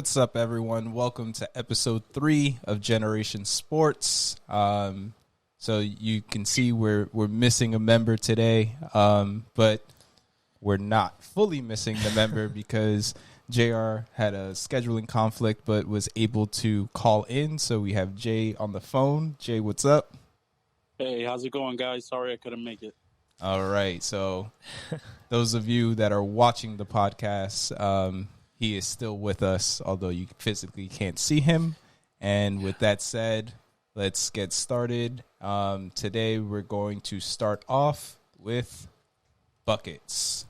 What's up, everyone? Welcome to episode 3 of Generation Sports. So you can see we're missing a member today, but we're not fully missing the member because JR had a scheduling conflict but was able to call in. So we have Jay on the phone. Jay, what's up? Hey, how's it going, guys? Sorry I couldn't make it. All right. So those of you that are watching the podcast, he is still with us, although you physically can't see him. And with that said, let's get started. Today we're going to start off with buckets.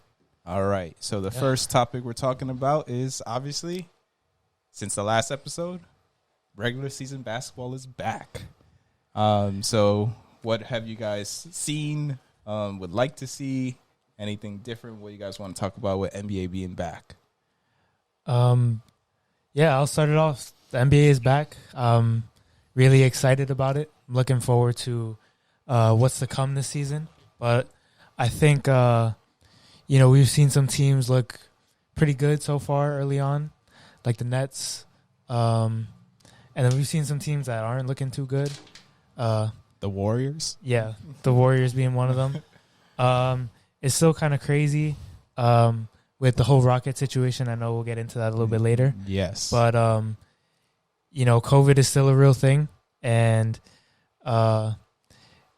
All right. So the first topic we're talking about is, obviously, since the last episode, regular season basketball is back. So what have you guys seen, would like to see? Anything different? What you guys want to talk about with NBA being back? I'll start it off. The NBA is back. Really excited about it. I'm looking forward to what's to come this season. But I think, we've seen some teams look pretty good so far early on, like the Nets. And then we've seen some teams that aren't looking too good. The Warriors? Yeah, the Warriors being one of them. It's still kind of crazy. With the whole Rocket situation. I know we'll get into that a little bit later. Yes. But, COVID is still a real thing. And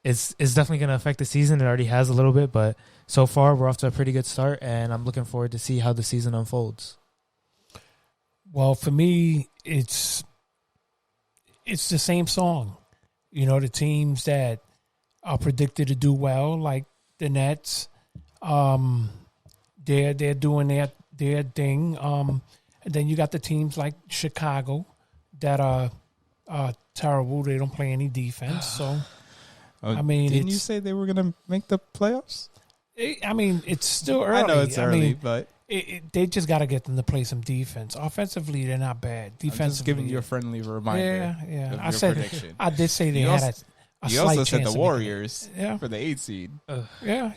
it's definitely going to affect the season. It already has a little bit. But so far, we're off to a pretty good start. And I'm looking forward to see how the season unfolds. Well, for me, it's the same song. You know, the teams that are predicted to do well, like the Nets, they're doing their thing. And then you got the teams like Chicago that are terrible. They don't play any defense. So, didn't you say they were going to make the playoffs? It's still early. I know it's early, but they just got to get them to play some defense. Offensively, they're not bad. Defensively, I'm just giving you a friendly reminder. Yeah. Of your prediction. I did say they had a you slight also said chance the Warriors for the 8th seed.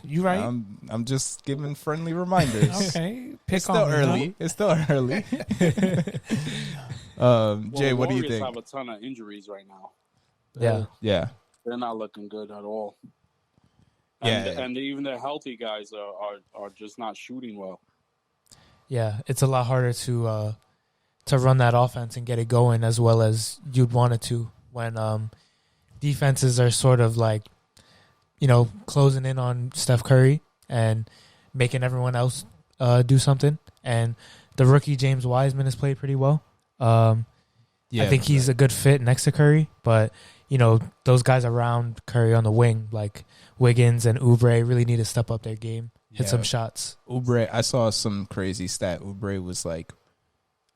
You right. I'm just giving friendly reminders. Okay, it's still early. It's still early. Jay, what do you think? Warriors have a ton of injuries right now. Yeah. They're not looking good at all. And even the healthy guys are just not shooting well. Yeah, it's a lot harder to run that offense and get it going as well as you'd want it to when defenses are sort of like, closing in on Steph Curry and making everyone else do something. And the rookie James Wiseman has played pretty well. I think he's a good fit next to Curry. But, those guys around Curry on the wing, like Wiggins and Oubre, really need to step up their game, hit some shots. Oubre, I saw some crazy stat. Oubre was I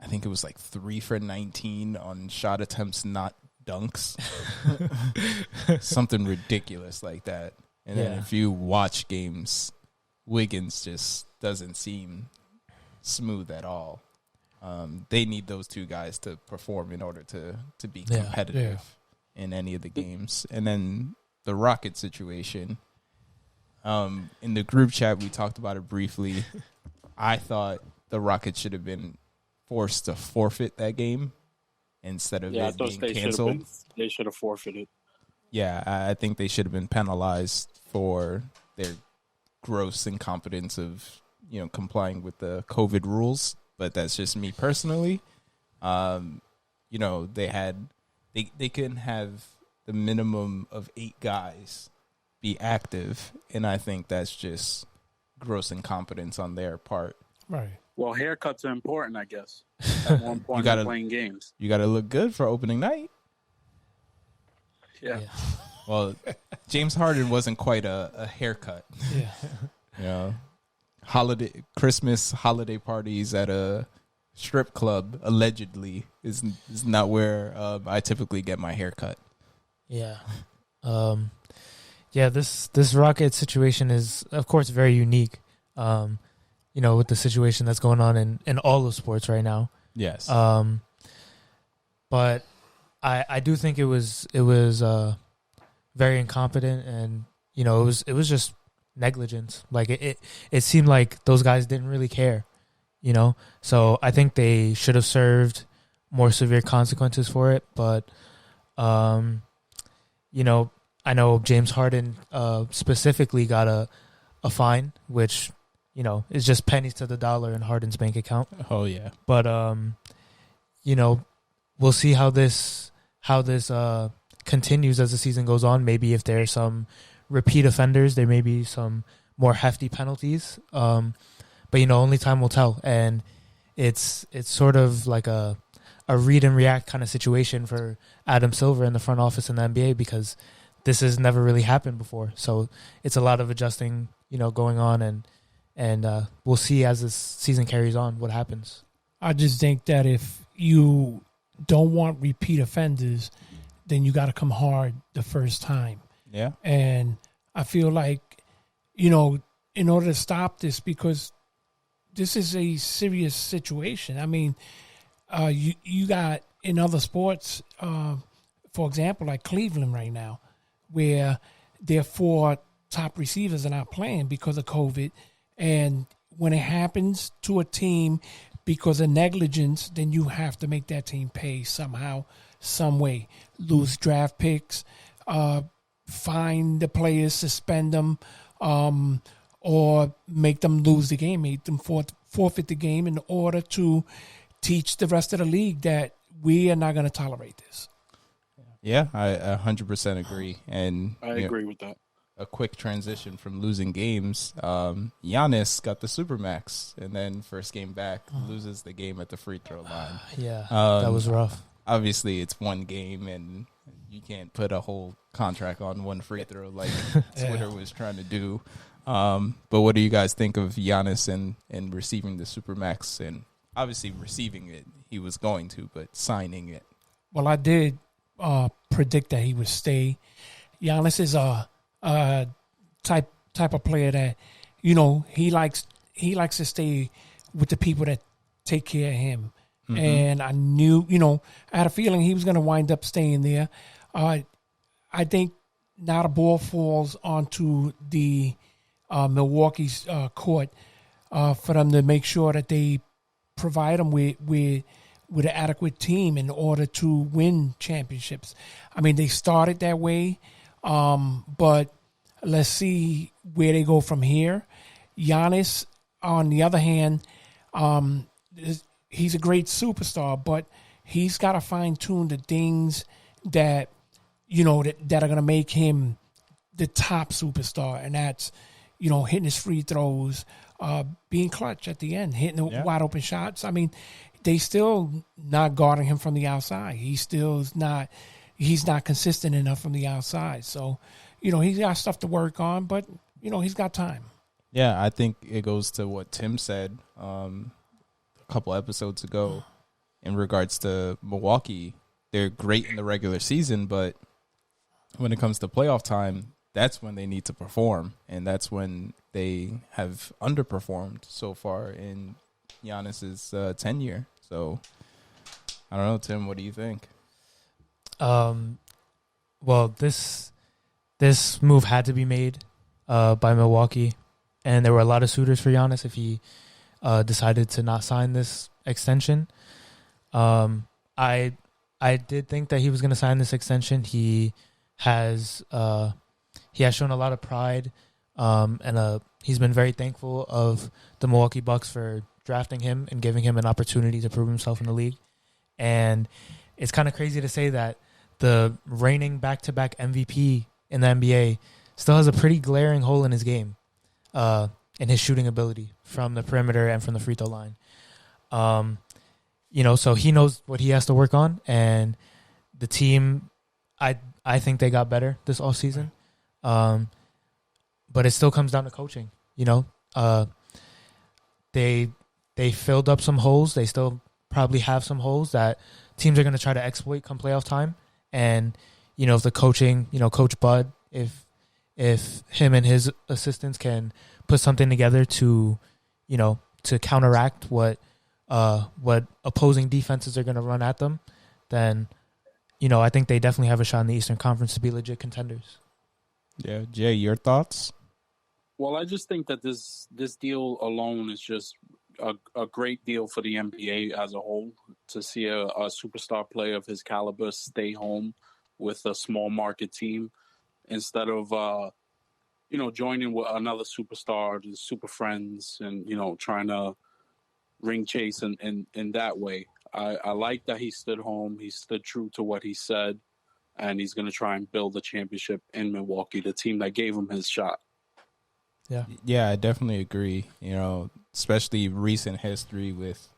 think it was 3 for 19 on shot attempts, not dunks. Something ridiculous like that. And then if you watch games, Wiggins just doesn't seem smooth at all. They need those two guys to perform in order to be competitive in any of the games. And then the Rocket situation, in the group chat we talked about it briefly. I thought the Rockets should have been forced to forfeit that game instead of it being canceled. They should have forfeited. Yeah, I think they should have been penalized for their gross incompetence of, complying with the COVID rules. But that's just me personally. They couldn't have the minimum of 8 guys be active, and I think that's just gross incompetence on their part. Right. Well, haircuts are important, I guess. At one point, playing games. You got to look good for opening night. Yeah. Well, James Harden wasn't quite a haircut. Yeah. Christmas holiday parties at a strip club allegedly is not where I typically get my haircut. Yeah. This Rocket situation is, of course, very unique. With the situation that's going on in all of sports right now. Yes. But I do think it was very incompetent, and it was just negligence. Like it seemed like those guys didn't really care. So I think they should have served more severe consequences for it. But, you know, I know James Harden specifically got a fine, which, you know, is just pennies to the dollar in Harden's bank account. Oh, yeah. But, you know, we'll see how this continues as the season goes on. Maybe if there are some repeat offenders, there may be some more hefty penalties. But, you know, only time will tell. And it's sort of like a read and react kind of situation for Adam Silver in the front office in the NBA, because this has never really happened before. So it's a lot of adjusting, you know, going on, and we'll see as this season carries on what happens. I just think that if you don't want repeat offenders, then you got to come hard the first time. Yeah. And I feel like, you know, in order to stop this, because this is a serious situation. I mean, you got in other sports, for example, like Cleveland right now, where their 4 top receivers are not playing because of COVID. And when it happens to a team because of negligence, then you have to make that team pay somehow, some way. Lose draft picks, fine the players, suspend them, or make them lose the game, make them forfeit the game in order to teach the rest of the league that we are not going to tolerate this. Yeah, I 100% agree. And I agree with that. A quick transition from losing games. Giannis got the Supermax, and then first game back, loses the game at the free throw line. Yeah, that was rough. Obviously, it's one game, and you can't put a whole contract on one free throw like Twitter was trying to do. But what do you guys think of Giannis and receiving the Supermax? And obviously receiving it, he was going to, but signing it. Well, I did predict that he would stay. Giannis is a type of player that, you know, he likes to stay with the people that take care of him. Mm-hmm. And I knew, you know, I had a feeling he was going to wind up staying there. I think now the ball falls onto the Milwaukee's court for them to make sure that they provide them with an adequate team in order to win championships. I mean, they started that way, but let's see where they go from here. Giannis, on the other hand, he's a great superstar, but he's got to fine-tune the things that, you know, that are going to make him the top superstar, and that's, you know, hitting his free throws, being clutch at the end, hitting the wide open shots. I mean, they still not guarding him from the outside. He's not consistent enough from the outside. So, you know, he's got stuff to work on, but, you know, he's got time. Yeah, I think it goes to what Tim said a couple episodes ago in regards to Milwaukee. They're great in the regular season, but when it comes to playoff time, that's when they need to perform, and that's when they have underperformed so far in Giannis's tenure. So, I don't know, Tim, what do you think? Well, this move had to be made by Milwaukee, and there were a lot of suitors for Giannis if he decided to not sign this extension. I did think that he was going to sign this extension. He has shown a lot of pride, and he's been very thankful of the Milwaukee Bucks for drafting him and giving him an opportunity to prove himself in the league. And it's kind of crazy to say that the reigning back-to-back MVP in the NBA still has a pretty glaring hole in his game, in his shooting ability from the perimeter and from the free throw line. You know, so he knows what he has to work on, and the team, I think they got better this offseason. But it still comes down to coaching. You know, they filled up some holes. They still probably have some holes that teams are going to try to exploit come playoff time. And, you know, if the coaching, you know, Coach Bud, if him and his assistants can put something together to, you know, to counteract what opposing defenses are going to run at them, then, you know, I think they definitely have a shot in the Eastern Conference to be legit contenders. Yeah, Jay, your thoughts? Well, I just think that this deal alone is just a great deal for the NBA as a whole to see a superstar player of his caliber stay home with a small market team instead of joining with another superstar, the super friends, and trying to ring chase in that way. I like that he stood home. He stood true to what he said, and he's going to try and build a championship in Milwaukee, the team that gave him his shot. Yeah, I definitely agree. Especially recent history with,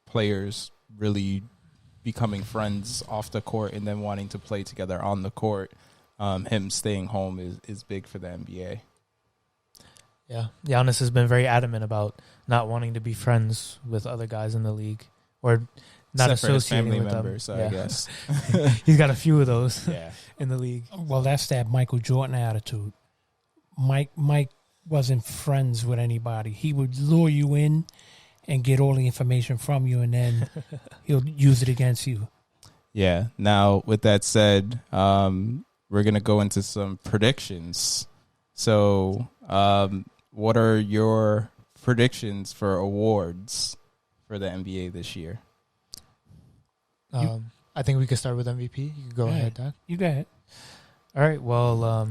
players really becoming friends off the court and then wanting to play together on the court. Him staying home is big for the NBA. Yeah, Giannis has been very adamant about not wanting to be friends with other guys in the league or not associating family with members, them. I guess. He's got a few of those Yeah. in the league. Well, that's that Michael Jordan attitude. Mike wasn't friends with anybody. He would lure you in and get all the information from you, and then he'll use it against you. Yeah. Now, with that said, we're going to go into some predictions. So, what are your predictions for awards for the NBA this year? I think we could start with MVP. You can go ahead, Dad. You go ahead. All right. Well,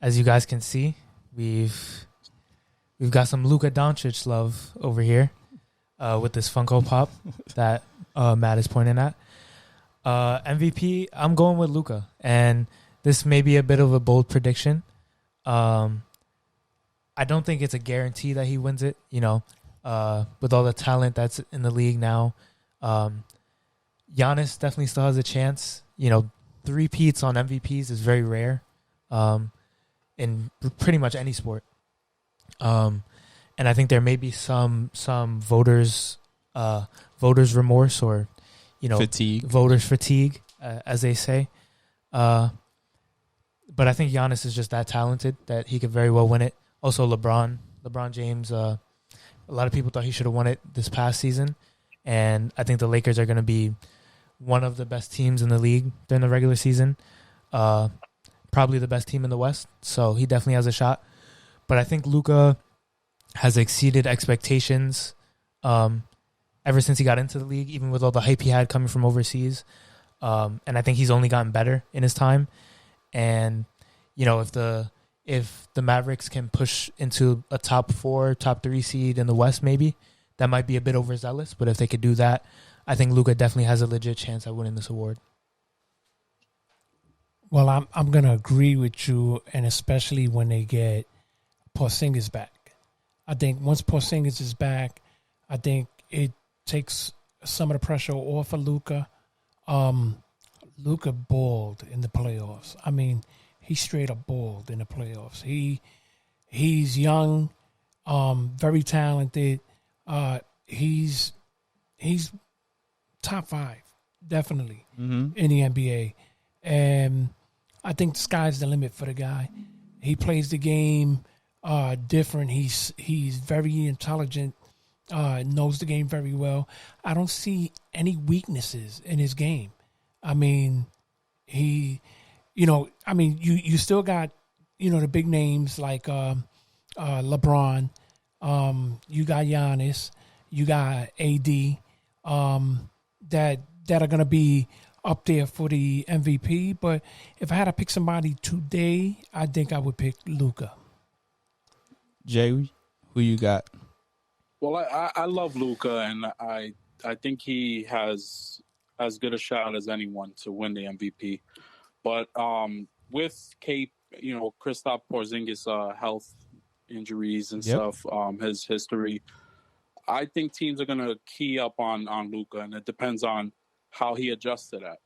as you guys can see, we've got some Luka Doncic love over here with this Funko Pop that Matt is pointing at. MVP, I'm going with Luka, and this may be a bit of a bold prediction. I don't think it's a guarantee that he wins it. With all the talent that's in the league now, Giannis definitely still has a chance. 3-peats on MVPs is very rare in pretty much any sport. And I think there may be some voters remorse or Fatigue. voters fatigue, as they say. But I think Giannis is just that talented that he could very well win it. Also, LeBron James. A lot of people thought he should have won it this past season, and I think the Lakers are going to be one of the best teams in the league during the regular season. Probably the best team in the West, so he definitely has a shot. But I think Luka has exceeded expectations ever since he got into the league, even with all the hype he had coming from overseas. And I think he's only gotten better in his time. And, if the Mavericks can push into a top 4, top 3 seed in the West, maybe, that might be a bit overzealous. But if they could do that, I think Luka definitely has a legit chance at winning this award. Well, I'm going to agree with you, and especially when they get Porzingis back. I think once Porzingis is back, I think it takes some of the pressure off of Luka. Luka balled in the playoffs. I mean, he straight up balled in the playoffs. He's young, very talented. He's top 5, definitely, in the NBA. And I think the sky's the limit for the guy. He plays the game different. He's very intelligent, knows the game very well. I don't see any weaknesses in his game. I mean, you still got, the big names like LeBron. You got Giannis. You got AD. That are going to be up there for the MVP. But if I had to pick somebody today, I think I would pick Luka. Jay, who you got? Well, I love Luka, and I think he has as good a shot as anyone to win the MVP. But with Kristaps Porzingis' health injuries and stuff, his history, I think teams are going to key up on Luka, and it depends on how he adjusts to that.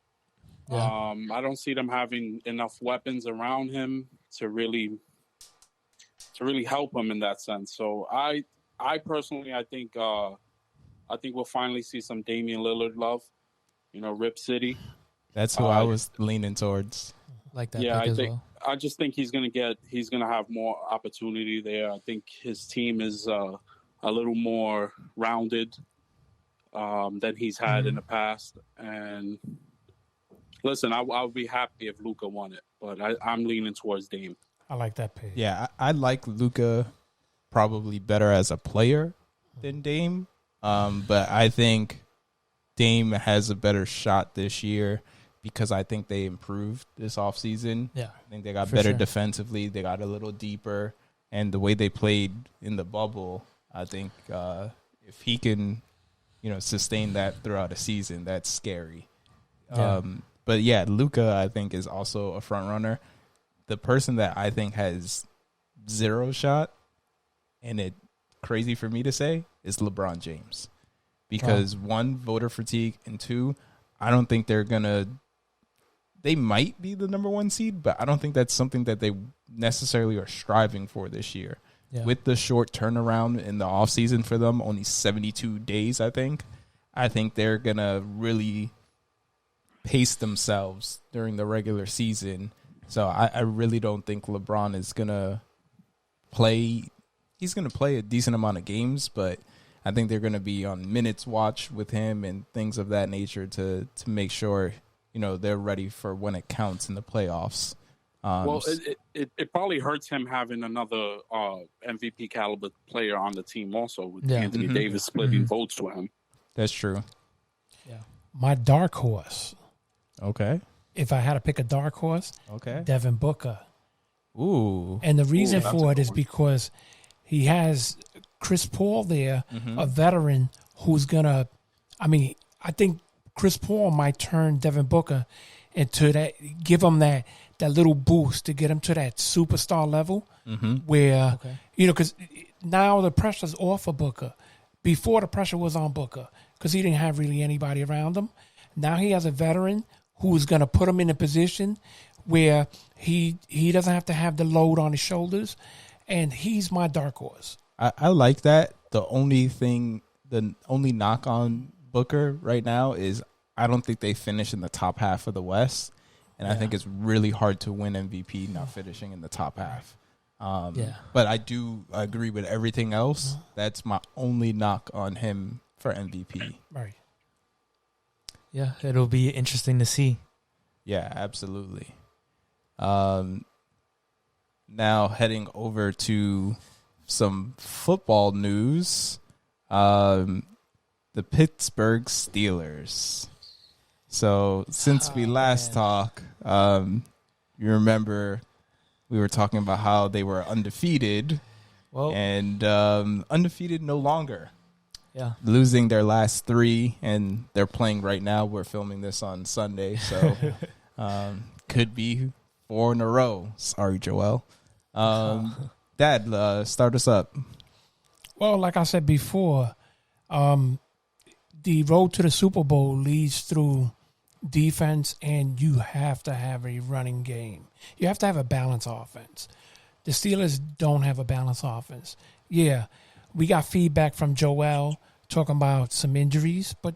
Yeah. I don't see them having enough weapons around him to really help him in that sense. So I personally, I think we'll finally see some Damian Lillard love. Rip City. That's who I was leaning towards. Like that. Yeah, well. I just think he's gonna have more opportunity there. I think his team is a little more rounded than he's had in the past. And listen, I'll be happy if Luka won it, but I'm leaning towards Dame. I like that pick. Yeah, I like Luka probably better as a player than Dame. But I think Dame has a better shot this year because I think they improved this offseason. Yeah. I think they got better sure. defensively. They got a little deeper. And the way they played in the bubble, I think if he can, sustain that throughout a season, that's scary. Yeah. But yeah, Luka, I think, is also a front runner. The person that I think has zero shot, and it crazy for me to say, is LeBron James. Because one, voter fatigue, and two, I don't think they might be the number one seed, but I don't think that's something that they necessarily are striving for this year. Yeah. With the short turnaround in the offseason for them, only 72 days, I think they're going to really pace themselves during the regular season. So I really don't think LeBron is going to play. He's going to play a decent amount of games, but I think they're going to be on minutes watch with him and things of that nature to make sure, they're ready for when it counts in the playoffs. Well, it probably hurts him having another MVP caliber player on the team also, with Anthony Davis splitting votes with him. That's true. Yeah. My dark horse. Okay. If I had to pick a dark horse, Devin Booker. Ooh. And the reason for it is because he has Chris Paul there, a veteran who's going to, I think Chris Paul might turn Devin Booker into that, give him that little boost to get him to that superstar level where, because now the pressure's off of Booker. Before, the pressure was on Booker because he didn't have really anybody around him. Now he has a veteran who's going to put him in a position where he doesn't have to have the load on his shoulders, and he's my dark horse. I like that. The only knock on Booker right now is I don't think they finish in the top half of the West, and I think it's really hard to win MVP not finishing in the top half. But I do agree with everything else. That's my only knock on him for MVP. Right. Yeah, it'll be interesting to see. Yeah, absolutely. Now heading over to some football news. The Pittsburgh Steelers. So since we last talked, you remember we were talking about how they were undefeated, and undefeated no longer. Yeah, losing their last three, and they're playing right now. We're filming this on Sunday, so could be 4 in a row. Sorry, Joel. Dad, start us up. Well, like I said before, the road to the Super Bowl leads through defense, and you have to have a running game. You have to have a balanced offense. The Steelers don't have a balanced offense. Yeah, we got feedback from Joel talking about some injuries, but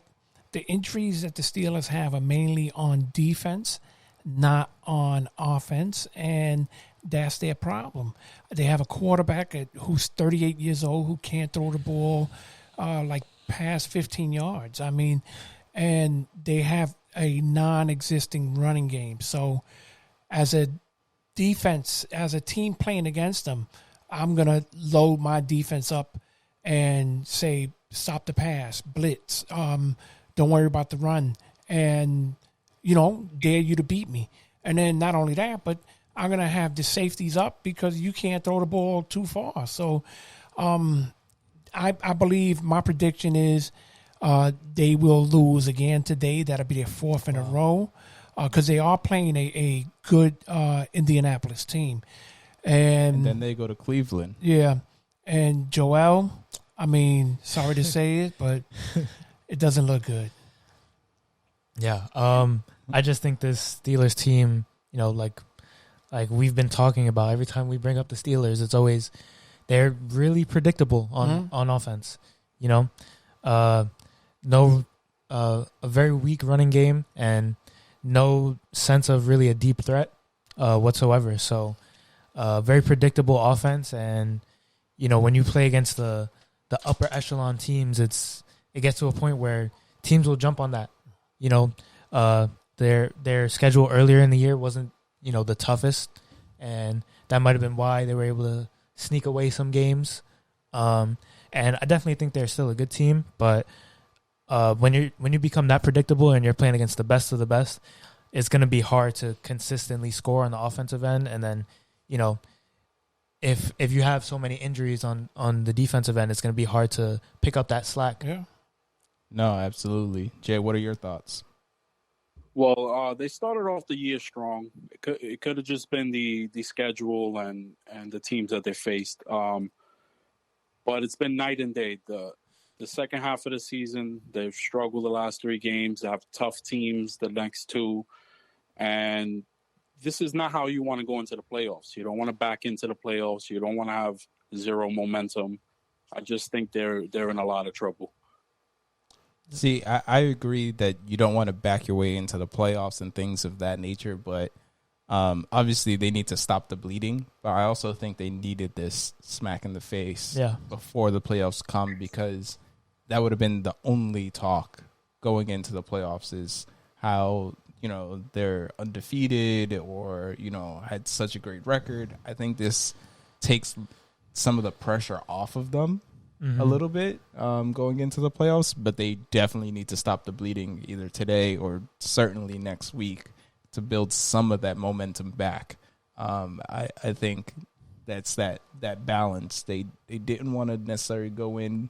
the injuries that the Steelers have are mainly on defense, not on offense, and that's their problem. They have a quarterback who's 38 years old who can't throw the ball like past 15 yards. And they have a non-existing running game. So as a defense, as a team playing against them, I'm going to load my defense up and say, stop the pass, blitz, don't worry about the run, and, dare you to beat me. And then not only that, but I'm going to have the safeties up because you can't throw the ball too far. So I believe my prediction is they will lose again today. That'll be their 4th in a row because they are playing a good Indianapolis team. And then they go to Cleveland. Yeah. And Joel, sorry to say it, but it doesn't look good. Yeah. I just think this Steelers team, like we've been talking about, every time we bring up the Steelers, it's always they're really predictable on offense. A very weak running game and no sense of really a deep threat whatsoever. So very predictable offense, and when you play against the upper echelon teams, it gets to a point where teams will jump on that. Their schedule earlier in the year wasn't the toughest, and that might have been why they were able to sneak away some games And I definitely think they're still a good team, but when you become that predictable and you're playing against the best of the best, it's going to be hard to consistently score on the offensive end. And then, if you have so many injuries on the defensive end, it's going to be hard to pick up that slack. Yeah. No, absolutely. Jay, what are your thoughts? Well, they started off the year strong. It could have just been the schedule and the teams that they faced. But it's been night and day. The second half of the season, they've struggled the last 3 games. They have tough teams the next 2. And this is not how you want to go into the playoffs. You don't want to back into the playoffs. You don't want to have zero momentum. I just think they're in a lot of trouble. See, I agree that you don't want to back your way into the playoffs and things of that nature, but obviously they need to stop the bleeding. But I also think they needed this smack in the face before the playoffs come, because that would have been the only talk going into the playoffs is how, they're undefeated or, had such a great record. I think this takes some of the pressure off of them a little bit going into the playoffs, but they definitely need to stop the bleeding either today or certainly next week to build some of that momentum back. I think that's that balance. They didn't want to necessarily go in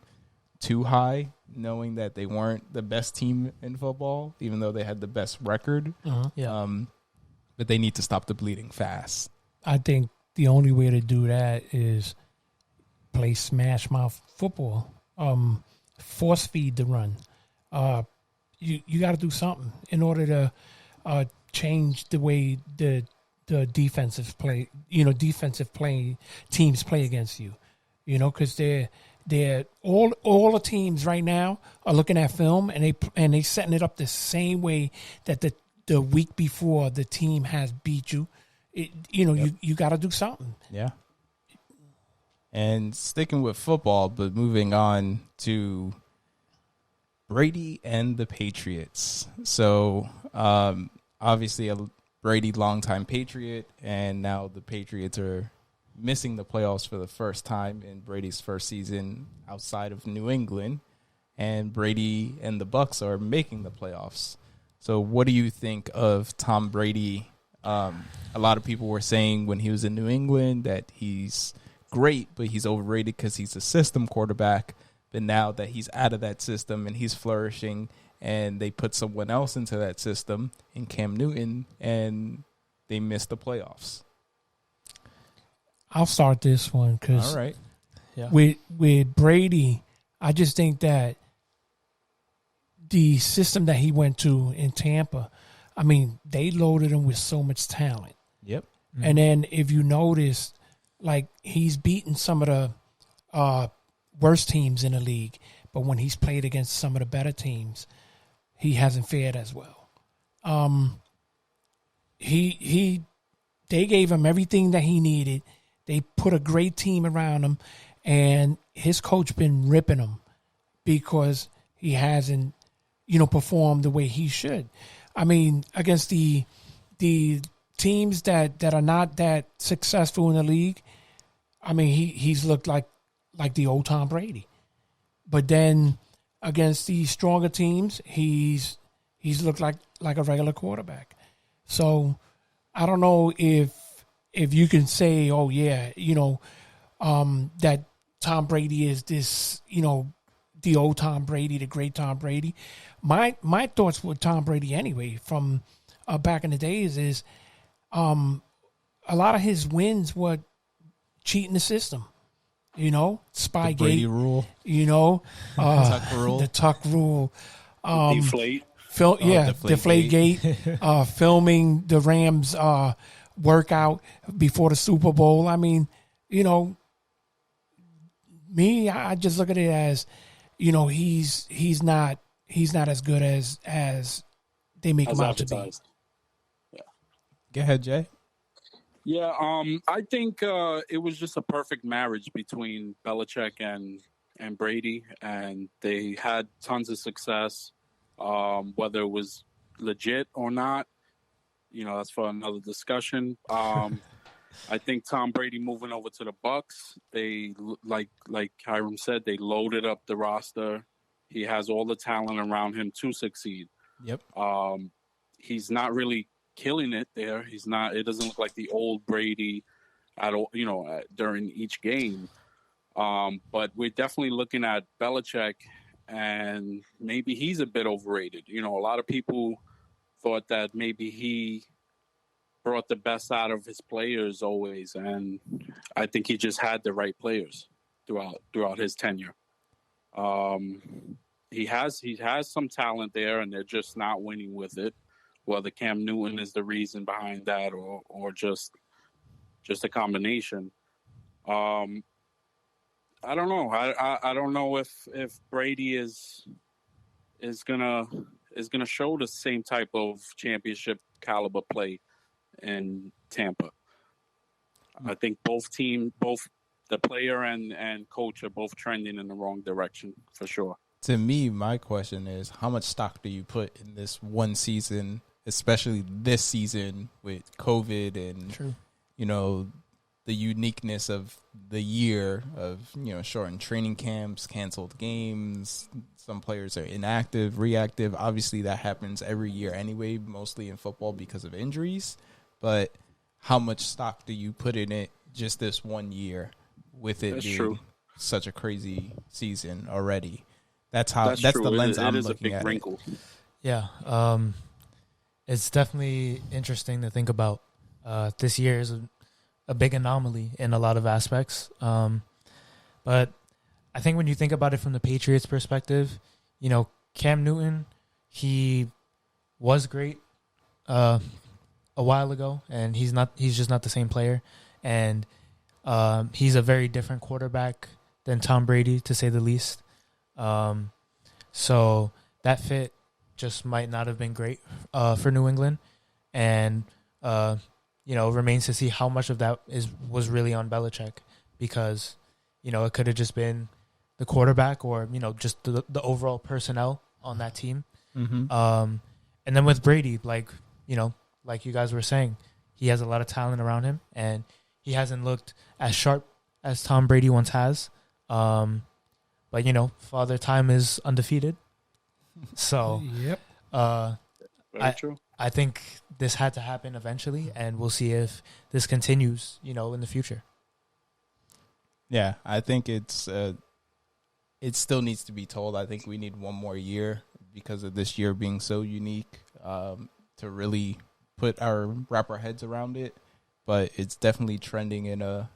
too high, knowing that they weren't the best team in football, even though they had the best record. But they need to stop the bleeding fast. I think the only way to do that is play smash mouth football, force feed the run. You got to do something in order to change the way the defensive play. Defensive play teams play against you. Because they're all the teams right now are looking at film and they setting it up the same way that the week before the team has beat you. You got to do something. Yeah. And sticking with football, but moving on to Brady and the Patriots. So obviously Brady, longtime Patriot, and now the Patriots are missing the playoffs for the first time in Brady's first season outside of New England, and Brady and the Bucs are making the playoffs. So what do you think of Tom Brady? A lot of people were saying when he was in New England that he's great, but he's overrated because he's a system quarterback. But now that he's out of that system and he's flourishing, and they put someone else into that system in Cam Newton, and they missed the playoffs. I'll start this one because all right. with Brady, I just think that the system that he went to in Tampa, I mean, they loaded him with so much talent. Yep. Mm-hmm. And then if you notice, like, he's beaten some of the worst teams in the league, but when he's played against some of the better teams, he hasn't fared as well. They gave him everything that he needed. They put a great team around him, and his coach been ripping him because he hasn't, performed the way he should. I mean, against the teams that are not that successful in the league, I mean, he's looked like the old Tom Brady. But then against the stronger teams, he's looked like a regular quarterback. So I don't know if you can say, oh yeah, that Tom Brady is this, the old Tom Brady, the great Tom Brady. My thoughts with Tom Brady anyway from back in the days is a lot of his wins were cheating the system. Spygate, the Brady rule, Tuck rule, the Tuck rule, Deflate. Deflate gate, filming the Rams workout before the Super Bowl. I mean, I just look at it as, he's not as good as they make him out to be. Yeah. Go ahead, Jay. Yeah, I think it was just a perfect marriage between Belichick and Brady, and they had tons of success. Whether it was legit or not, that's for another discussion. I think Tom Brady moving over to the Bucks, they like Hiram said, they loaded up the roster. He has all the talent around him to succeed. Yep. He's not really killing it there. He's not. It doesn't look like the old Brady at all, during each game. But we're definitely looking at Belichick, and maybe he's a bit overrated. A lot of people thought that maybe he brought the best out of his players always, and I think he just had the right players throughout his tenure. He has some talent there, and they're just not winning with it. Whether Cam Newton is the reason behind that, or just a combination. I don't know. I don't know if Brady is gonna show the same type of championship caliber play in Tampa. I think both the player and coach are both trending in the wrong direction for sure. To me, my question is, how much stock do you put in this one season, especially this season with COVID and True. The uniqueness of the year of, shortened training camps, canceled games. Some players are inactive, reactive. Obviously, that happens every year anyway, mostly in football because of injuries. But how much stock do you put in it just this one year with it being such a crazy season already? That's the lens I'm looking at. Wrinkle. Yeah. It's definitely interesting to think about. This year is a big anomaly in a lot of aspects. But I think when you think about it from the Patriots' perspective, Cam Newton, he was great a while ago, and he's just not the same player. And he's a very different quarterback than Tom Brady, to say the least. So that fit just might not have been great for New England. And remains to see how much of that was really on Belichick, because, it could have just been the quarterback or, just the overall personnel on that team. Mm-hmm. And then with Brady, like you guys were saying, he has a lot of talent around him, and he hasn't looked as sharp as Tom Brady once has. But, Father Time is undefeated. So, yep. Very true. I think this had to happen eventually, and we'll see if this continues, in the future. Yeah, I think it still needs to be told. I think we need one more year because of this year being so unique to really wrap our heads around it. But it's definitely trending in a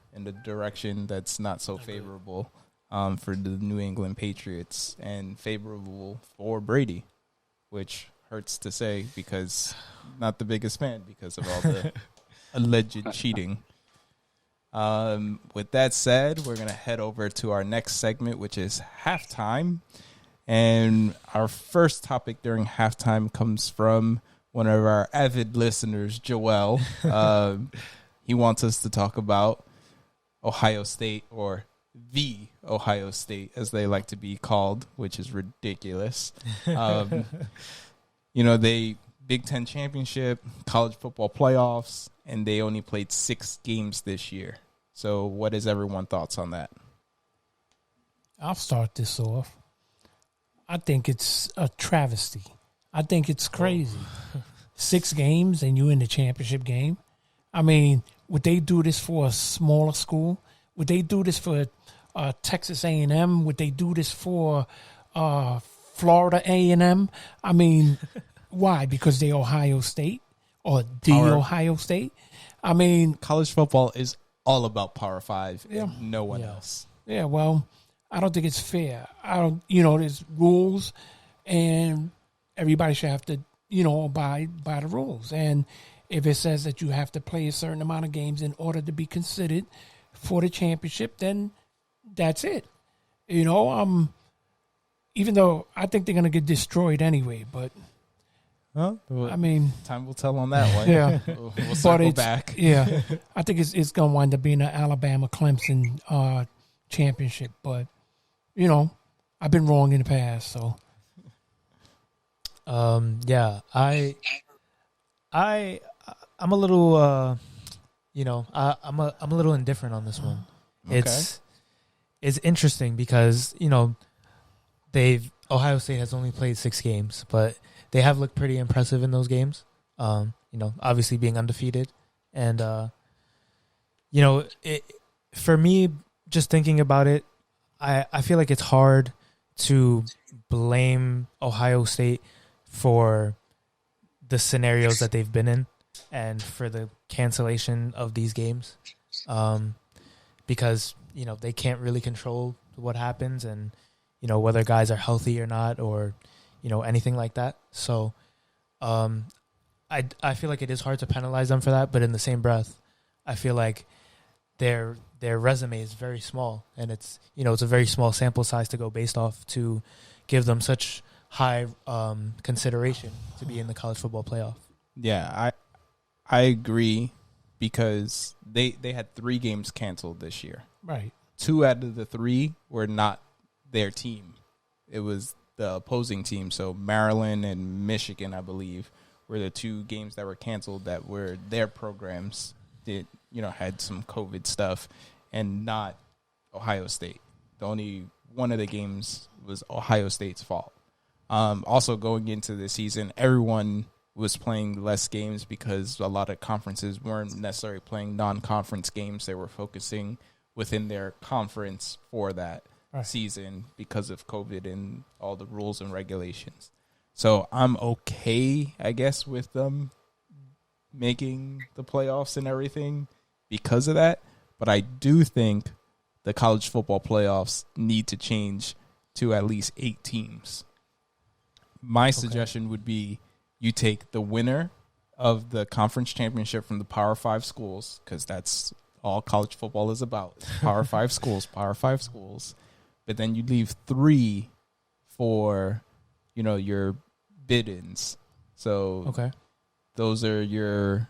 direction that's not so favorable for the New England Patriots and favorable for Brady, which hurts to say because not the biggest fan because of all the alleged cheating. With that said, we're going to head over to our next segment, which is halftime. And our first topic during halftime comes from one of our avid listeners, Joel. He wants us to talk about Ohio State, or the Ohio State, as they like to be called, which is ridiculous. They Big Ten championship, college football playoffs, and they only played 6 games this year. So what is everyone's thoughts on that? I'll start this off. I think it's a travesty. I think it's crazy. 6 games and you in the championship game. I mean, would they do this for a smaller school? Would they do this for Texas A&M? Would they do this for Florida A&M? I mean, why? Because they Ohio State or Ohio State? I mean, college football is all about Power 5 yeah. and no one else. Yeah, well, I don't think it's fair. There's rules, and everybody should have to, abide by the rules. And if it says that you have to play a certain amount of games in order to be considered for the championship, then that's it. Even though I think they're going to get destroyed anyway, but well, I mean, time will tell on that one. Yeah, we'll circle back. Yeah, I think it's going to wind up being an Alabama-Clemson championship, but I've been wrong in the past, so. Yeah, I'm a little I'm a little indifferent on this one. Okay. It's interesting because Ohio State has only played 6 games, but they have looked pretty impressive in those games. Obviously being undefeated, and for me, just thinking about it, I feel like it's hard to blame Ohio State for the scenarios that they've been in and for the cancellation of these games, because they can't really control what happens and whether guys are healthy or not, or anything like that. So I feel like it is hard to penalize them for that, but in the same breath, I feel like their resume is very small, and it's it's a very small sample size to go based off to give them such high consideration to be in the college football playoff. Yeah, I agree, because they had 3 games canceled this year. Right. 2 out of the 3 were not their team. It was the opposing team. So Maryland and Michigan, I believe, were the 2 games that were canceled that were their programs that had some COVID stuff, and not Ohio State. The only one of the games was Ohio State's fault. Also, going into the season, everyone was playing less games because a lot of conferences weren't necessarily playing non-conference games. They were focusing within their conference for that season because of COVID and all the rules and regulations. So I'm okay, I guess, with them making the playoffs and everything because of that. But I do think the college football playoffs need to change to at least 8 teams. My suggestion would be you take the winner of the conference championship from the Power 5 schools, because that's all college football is about. Power 5 schools, Power 5 schools. But then you leave 3 for, your bid-ins. So those are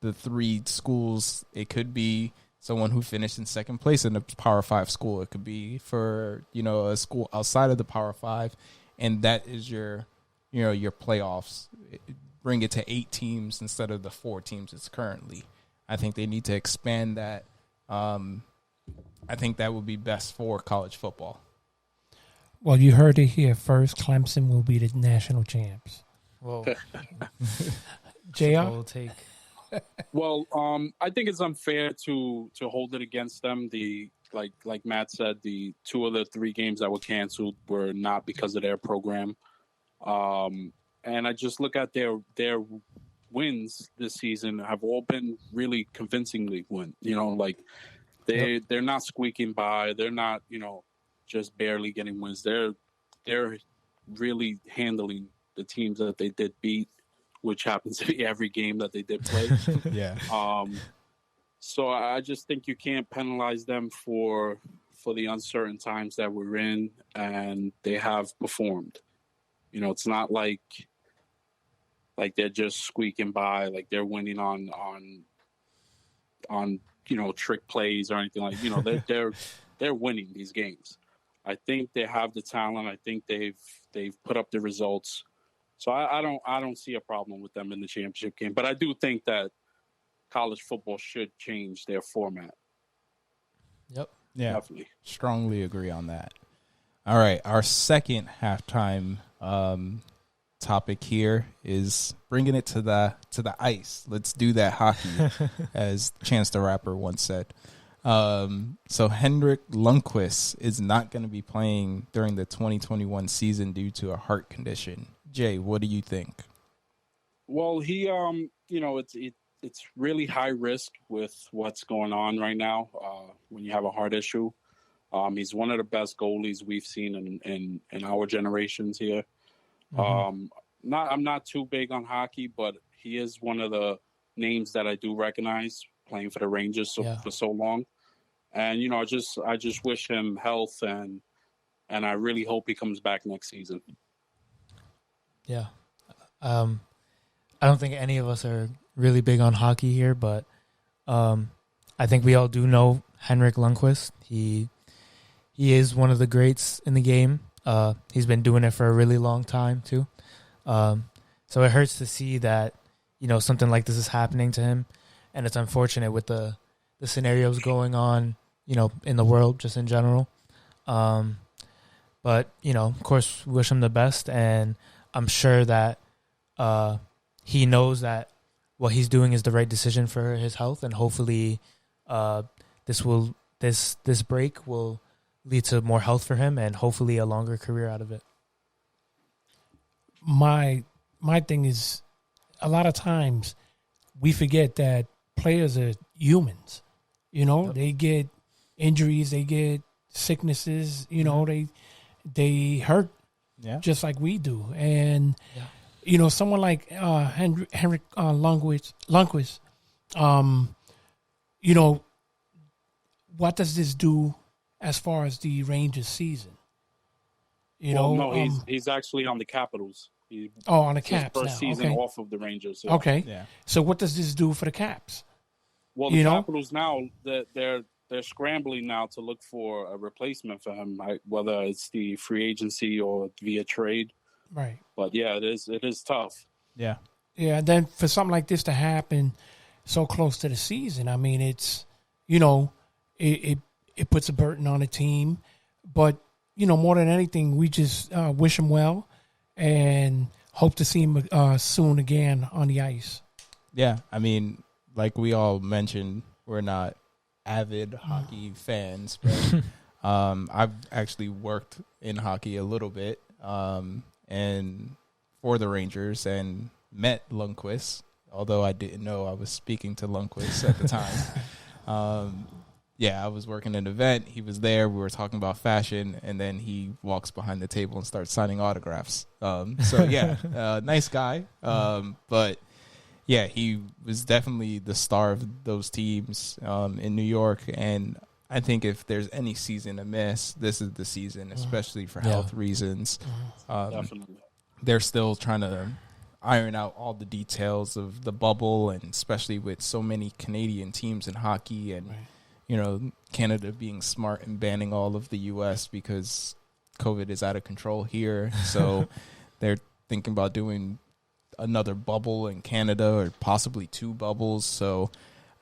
the 3 schools. It could be someone who finished in second place in a Power 5 school. It could be for, a school outside of the Power 5. And that is your playoffs. Bring it to 8 teams instead of the 4 teams it's currently. I think they need to expand that. I think that would be best for college football. Well, you heard it here first. Clemson will be the national champs. Whoa. JR? Take. Well, I think it's unfair to hold it against them. Like Matt said, the 2 of the 3 games that were canceled were not because of their program. And I just look at their wins this season have all been really convincingly win. They're not squeaking by. They're not, just barely getting wins. They're really handling the teams that they did beat, which happens to be every game that they did play. Yeah. So I just think you can't penalize them for the uncertain times that we're in, and they have performed. It's not like they're just squeaking by, like they're winning on trick plays or anything like. They're winning these games. I think they have the talent. I think they've put up the results. So I don't see a problem with them in the championship game. But I do think that college football should change their format. Yep. Yeah. Definitely. Strongly agree on that. All right. Our second halftime topic here is bringing it to the ice. Let's do that hockey, as Chance the Rapper once said. So Henrik Lundqvist is not going to be playing during the 2021 season due to a heart condition. Jay, what do you think? Well, he it's really high risk with what's going on right now when you have a heart issue. He's one of the best goalies we've seen in our generations here. Mm-hmm. I'm not too big on hockey, but he is one of the names that I do recognize playing for the Rangers for so long. And I just wish him health, and I really hope he comes back next season. Yeah. I don't think any of us are really big on hockey here, but I think we all do know Henrik Lundqvist. He is one of the greats in the game. He's been doing it for a really long time too. So it hurts to see that, something like this is happening to him. and it's unfortunate with the scenarios going on, in the world just in general. But, of course, wish him the best, and I'm sure that he knows that what he's doing is the right decision for his health, and hopefully this break will lead to more health for him and hopefully a longer career out of it. My thing is, a lot of times we forget that players are humans. Yep. They get injuries, they get sicknesses, they hurt just like we do. And, someone like Henrik Lundqvist, what does this do as far as the Rangers season? He's actually on the Capitals. On the Caps first now. season Okay. off of the Rangers. Yeah. Okay. Yeah. So what does this do for the Caps? Well, the Capitals now, they're scrambling now to look for a replacement for him, right? Whether it's the free agency or via trade. Right. But yeah, it is tough. Yeah. Yeah, and then for something like this to happen so close to the season, I mean, it's, it puts a burden on the team. But, more than anything, we just wish him well and hope to see him soon again on the ice. Yeah, I mean, like we all mentioned, we're not avid hockey fans, but I've actually worked in hockey a little bit and for the Rangers and met Lundqvist, although I didn't know I was speaking to Lundqvist at the time. I was working an event. He was there. We were talking about fashion, and then he walks behind the table and starts signing autographs. Nice guy. But yeah, he was definitely the star of those teams in New York. And I think if there's any season to miss, this is the season, especially for health reasons. Definitely. They're still trying to iron out all the details of the bubble, and especially with so many Canadian teams in hockey and, Canada being smart and banning all of the U.S. because COVID is out of control here. So they're thinking about doing another bubble in Canada or possibly two bubbles. So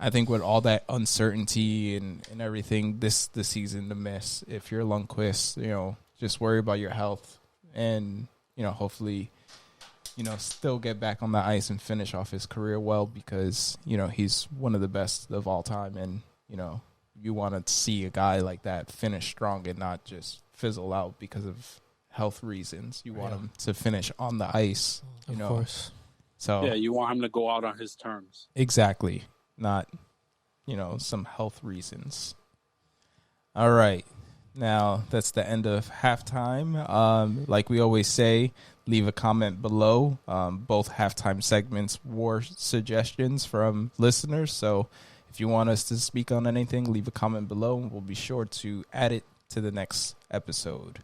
I think with all that uncertainty and everything, the season to miss. If you're Lundqvist, just worry about your health and, hopefully, still get back on the ice and finish off his career well because, he's one of the best of all time. And, you want to see a guy like that finish strong and not just fizzle out because of health reasons. You want him to finish on the ice, Of course. So yeah, you want him to go out on his terms. Exactly. Not, some health reasons. All right. Now, that's the end of halftime. Like we always say, leave a comment below. Both halftime segments were suggestions from listeners. So if you want us to speak on anything, leave a comment below, and we'll be sure to add it to the next episode.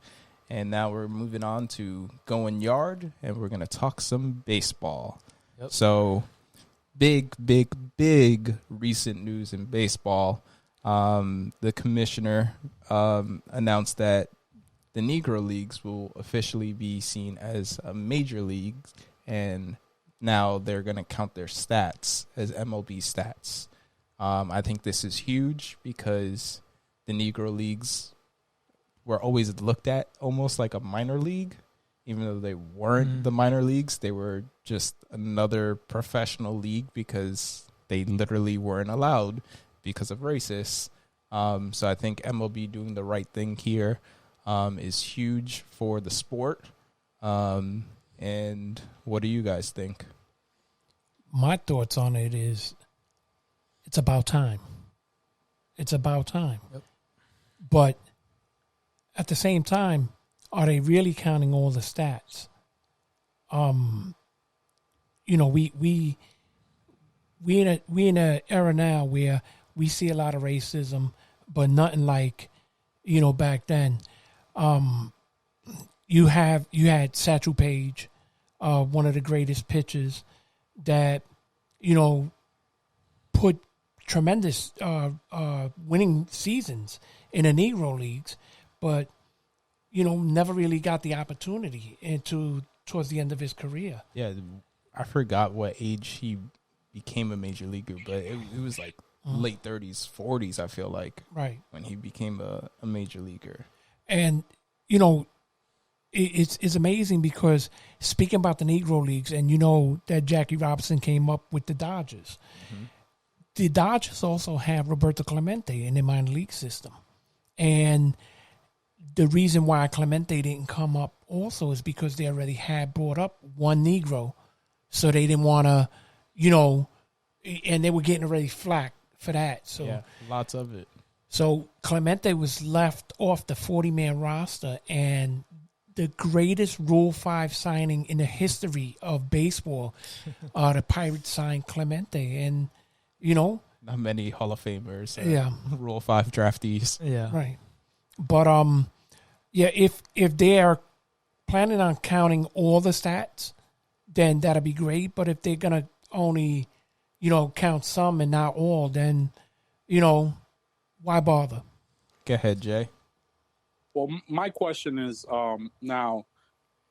And now we're moving on to GoinYard, and we're going to talk some baseball. Yep. So big recent news in baseball. The commissioner announced that the Negro Leagues will officially be seen as a major league, and now they're going to count their stats as MLB stats. I think this is huge because the Negro Leagues were always looked at almost like a minor league, even though they weren't the minor leagues. They were just another professional league because they literally weren't allowed because of racists. So I think MLB doing the right thing here is huge for the sport. And what do you guys think? My thoughts on it is it's about time. It's about time. Yep. But at the same time, are they really counting all the stats? We in an era now where we see a lot of racism, but nothing like, back then. You had Satchel Paige, one of the greatest pitchers that, put tremendous winning seasons in the Negro Leagues, but never really got the opportunity towards the end of his career. Yeah, I forgot what age he became a major leaguer, but it was like late 30s, 40s, I feel like, Right. when he became a major leaguer. And, you know, it's amazing because speaking about the Negro Leagues, and you know that Jackie Robinson came up with the Dodgers. Mm-hmm. The Dodgers also have Roberto Clemente in their minor league system. And the reason why Clemente didn't come up also is because they already had brought up one Negro. So they didn't want to, you know, and they were getting already flack for that. So yeah, lots of it. So Clemente was left off the 40-man roster, and the greatest Rule 5 signing in the history of baseball, the Pirates signed Clemente. And, you know. Not many Hall of Famers. Yeah. Rule 5 draftees. Yeah. Right. But, yeah, if they are planning on counting all the stats, then that'll be great. But if they're going to only, you know, count some and not all, then, you know, why bother? Go ahead, Jay. Well, my question is now,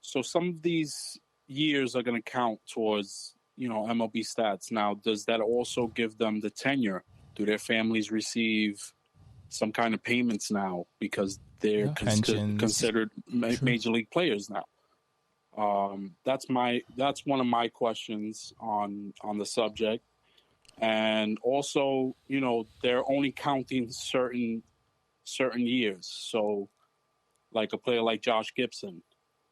so some of these years are going to count towards, you know, MLB stats. Now, does that also give them the tenure? Do their families receive some kind of payments now because they're considered major league players now? That's one of my questions on the subject. And also, you know, they're only counting certain years. So, like a player like Josh Gibson,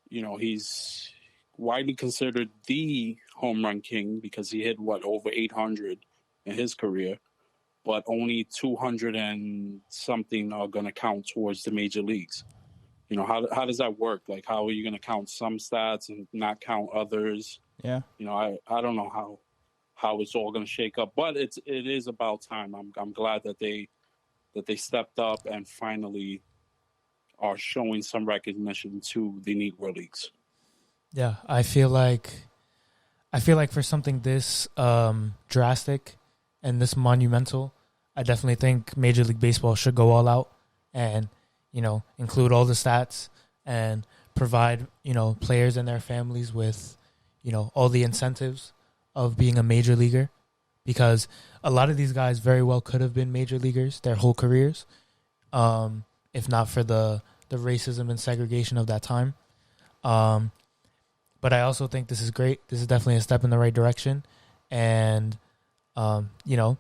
you know, he's widely considered the home run king because he hit over 800 in his career, but only 200 and something are going to count towards the major leagues. You know, how does that work? Like, how are you going to count some stats and not count others? Yeah. You know, I don't know how it's all going to shake up, but it is about time. I'm glad that they stepped up and finally are showing some recognition to the Negro Leagues. Yeah, I feel like for something this drastic and this monumental, I definitely think Major League Baseball should go all out and, you know, include all the stats and provide, you know, players and their families with, you know, all the incentives of being a major leaguer, because a lot of these guys very well could have been major leaguers their whole careers, if not for the racism and segregation of that time. But I also think this is great. This is definitely a step in the right direction. And, you know,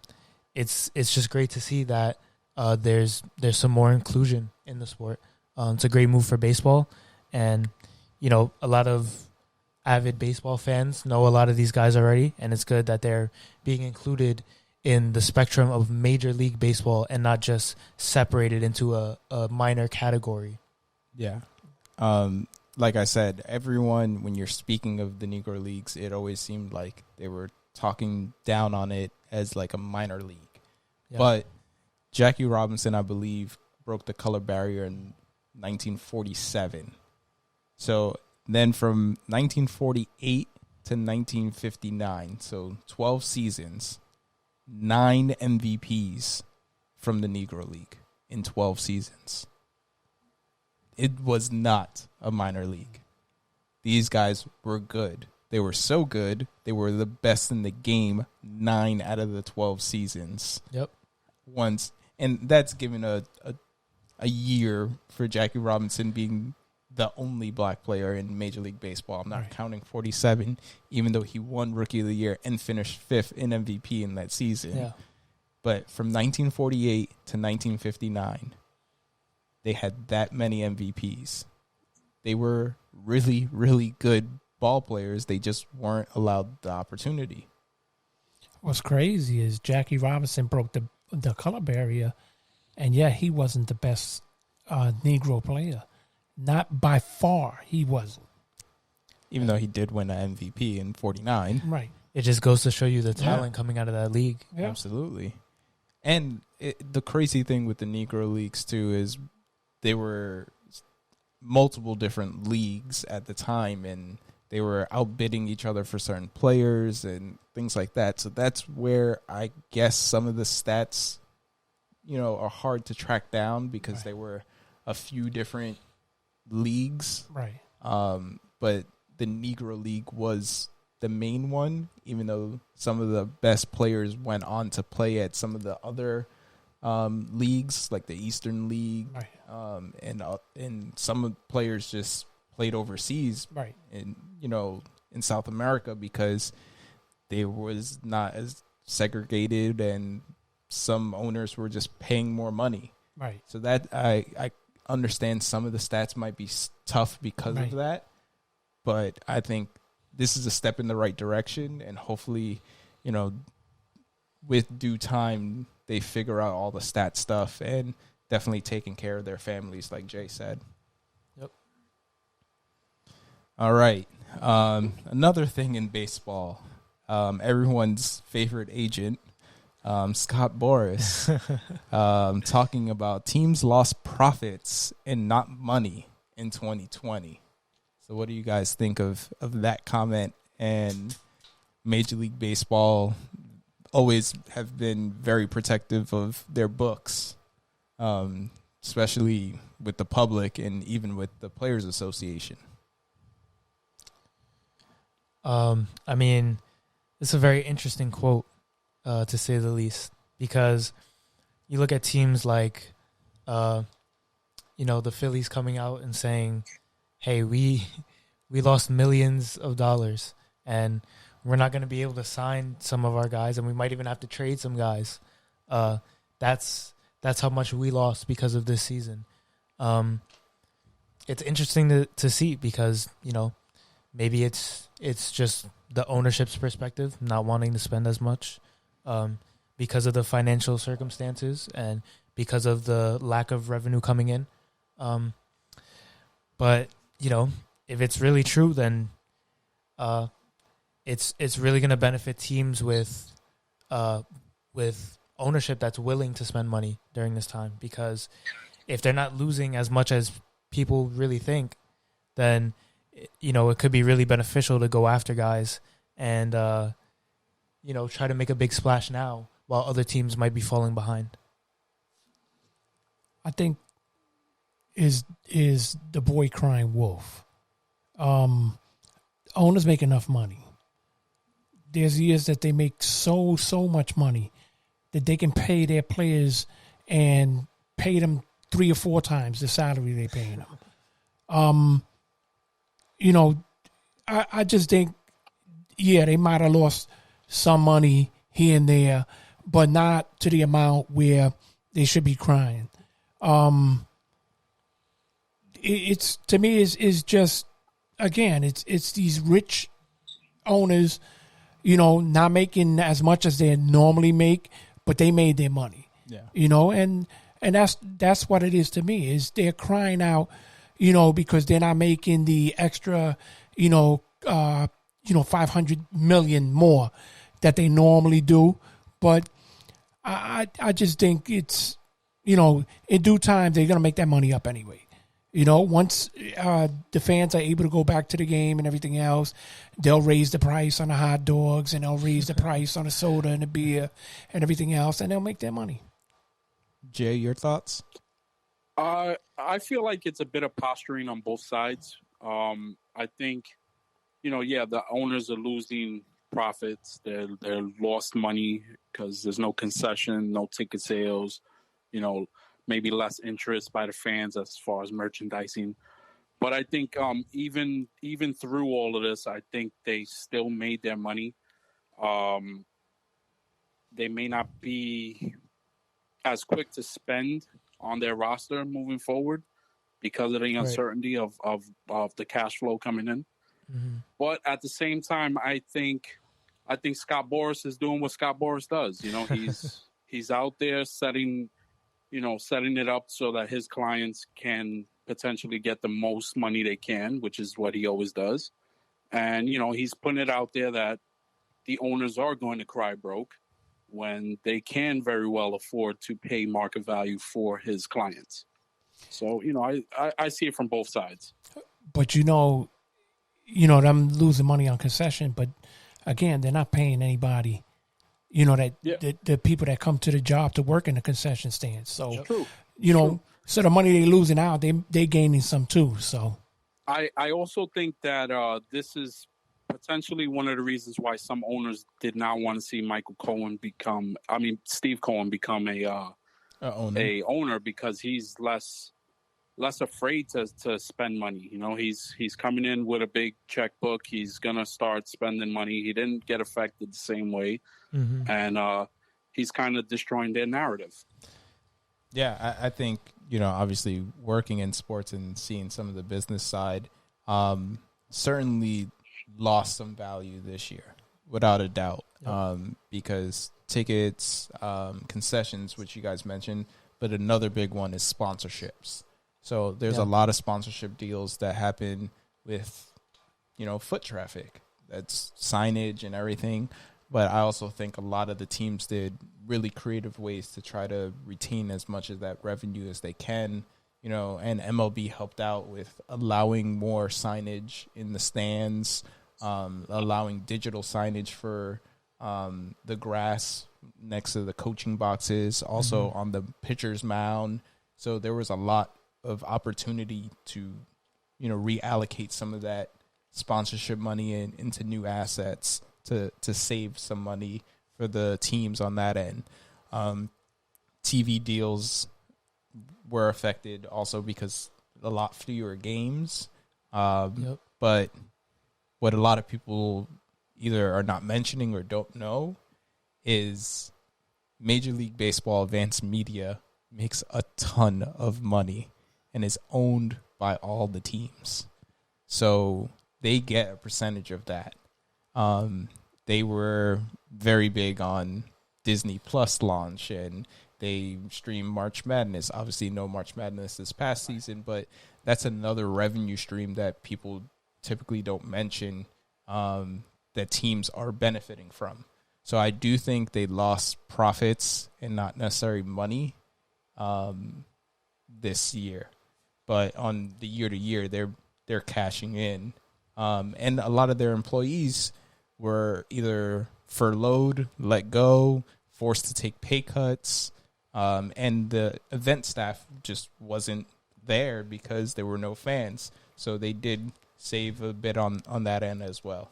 it's just great to see that there's some more inclusion in the sport. It's a great move for baseball. And, you know, a lot of avid baseball fans know a lot of these guys already, and it's good that they're being included in the spectrum of Major League Baseball and not just separated into a minor category. Yeah. Like I said, everyone, when you're speaking of the Negro Leagues, it always seemed like they were talking down on it as like a minor league. Yeah. But Jackie Robinson, I believe, broke the color barrier in 1947. So then from 1948 to 1959, so 12 seasons, 9 MVPs from the Negro League in 12 seasons. It was not a minor league. These guys were good. They were so good, they were the best in the game 9 out of the 12 seasons. Yep. Once, and that's given a year for Jackie Robinson being the only black player in Major League Baseball. I'm not counting 47, even though he won Rookie of the Year and finished 5th in MVP in that season. Yeah. But from 1948 to 1959, they had that many MVPs. They were really, really good ball players. They just weren't allowed the opportunity. What's crazy is Jackie Robinson broke the color barrier, and yeah, he wasn't the best Negro player. Not by far, he wasn't. Even though he did win an MVP in 49. Right. It just goes to show you the talent coming out of that league. Yeah. Absolutely. And the crazy thing with the Negro Leagues, too, is they were multiple different leagues at the time, and they were outbidding each other for certain players and things like that. So that's where I guess some of the stats, you know, are hard to track down because they were a few different leagues. Right. But the Negro League was the main one, even though some of the best players went on to play at some of the other leagues, like the Eastern League, right. And some players just played overseas, right, in in South America because they was not as segregated, and some owners were just paying more money. right. So that I understand some of the stats might be tough because Right. of that, but I think this is a step in the right direction, and hopefully, with due time, they figure out all the stat stuff and definitely taking care of their families, like Jay said. Yep. All right. Another thing in baseball, everyone's favorite agent, Scott Boras, talking about teams lost profits and not money in 2020. So what do you guys think of that comment? And Major League Baseball always have been very protective of their books, especially with the public and even with the Players Association. I mean, it's a very interesting quote, to say the least, because you look at teams like, the Phillies coming out and saying, hey, we lost millions of dollars and we're not going to be able to sign some of our guys, and we might even have to trade some guys. That's how much we lost because of this season. It's interesting to see because, maybe it's just the ownership's perspective, not wanting to spend as much because of the financial circumstances and because of the lack of revenue coming in. But, if it's really true, then it's really going to benefit teams with ownership that's willing to spend money during this time, because if they're not losing as much as people really think, then it could be really beneficial to go after guys and try to make a big splash now while other teams might be falling behind. I think is the boy crying wolf. Owners make enough money. There's years that they make so much money that they can pay their players and pay them 3 or 4 times the salary they're paying them. I just think, they might have lost some money here and there, but not to the amount where they should be crying. It's to me is just, again, it's these rich owners, not making as much as they normally make, but they made their money. Yeah. And that's what it is to me, is they're crying out, because they're not making the extra, 500 million more that they normally do. But I just think it's, in due time, they're going to make that money up anyway. Once the fans are able to go back to the game and everything else, they'll raise the price on the hot dogs and they'll raise the price on the soda and the beer and everything else, and they'll make their money. Jay, your thoughts? I feel like it's a bit of posturing on both sides. I think, the owners are losing profits. They're lost money because there's no concession, no ticket sales, maybe less interest by the fans as far as merchandising. But I think even through all of this, I think they still made their money. They may not be as quick to spend on their roster moving forward because of the uncertainty of the cash flow coming in. Mm-hmm. But at the same time, I think Scott Boras is doing what Scott Boras does. He's out there setting it up so that his clients can potentially get the most money they can, which is what he always does. And, he's putting it out there that the owners are going to cry broke when they can very well afford to pay market value for his clients. So, I see it from both sides. But, them losing money on concession, but again, they're not paying anybody. The people that come to the job to work in the concession stands. So, True. So the money they're losing out, they gaining some too. So, I also think that this is potentially one of the reasons why some owners did not want to see Steve Cohen become a owner, because he's less afraid to spend money. He's coming in with a big checkbook. He's gonna start spending money. He didn't get affected the same way, and he's kind of destroying their narrative. Yeah, I think, obviously working in sports and seeing some of the business side, certainly lost some value this year, without a doubt. Yep. Because tickets, concessions, which you guys mentioned, but another big one is sponsorships. So there's a lot of sponsorship deals that happen with, foot traffic. That's signage and everything. But I also think a lot of the teams did really creative ways to try to retain as much of that revenue as they can. And MLB helped out with allowing more signage in the stands, allowing digital signage for the grass next to the coaching boxes, also on the pitcher's mound. So there was a lot of opportunity to, reallocate some of that sponsorship money into new assets to save some money for the teams on that end. TV deals were affected also because a lot fewer games. But what a lot of people either are not mentioning or don't know is Major League Baseball advanced media makes a ton of money and is owned by all the teams. So they get a percentage of that. They were very big on Disney Plus launch, and they stream March Madness. Obviously, no March Madness this past season, but that's another revenue stream that people typically don't mention that teams are benefiting from. So I do think they lost profits and not necessarily money this year. But on the year-to-year, they're cashing in. And a lot of their employees were either furloughed, let go, forced to take pay cuts, and the event staff just wasn't there because there were no fans. So they did save a bit on that end as well.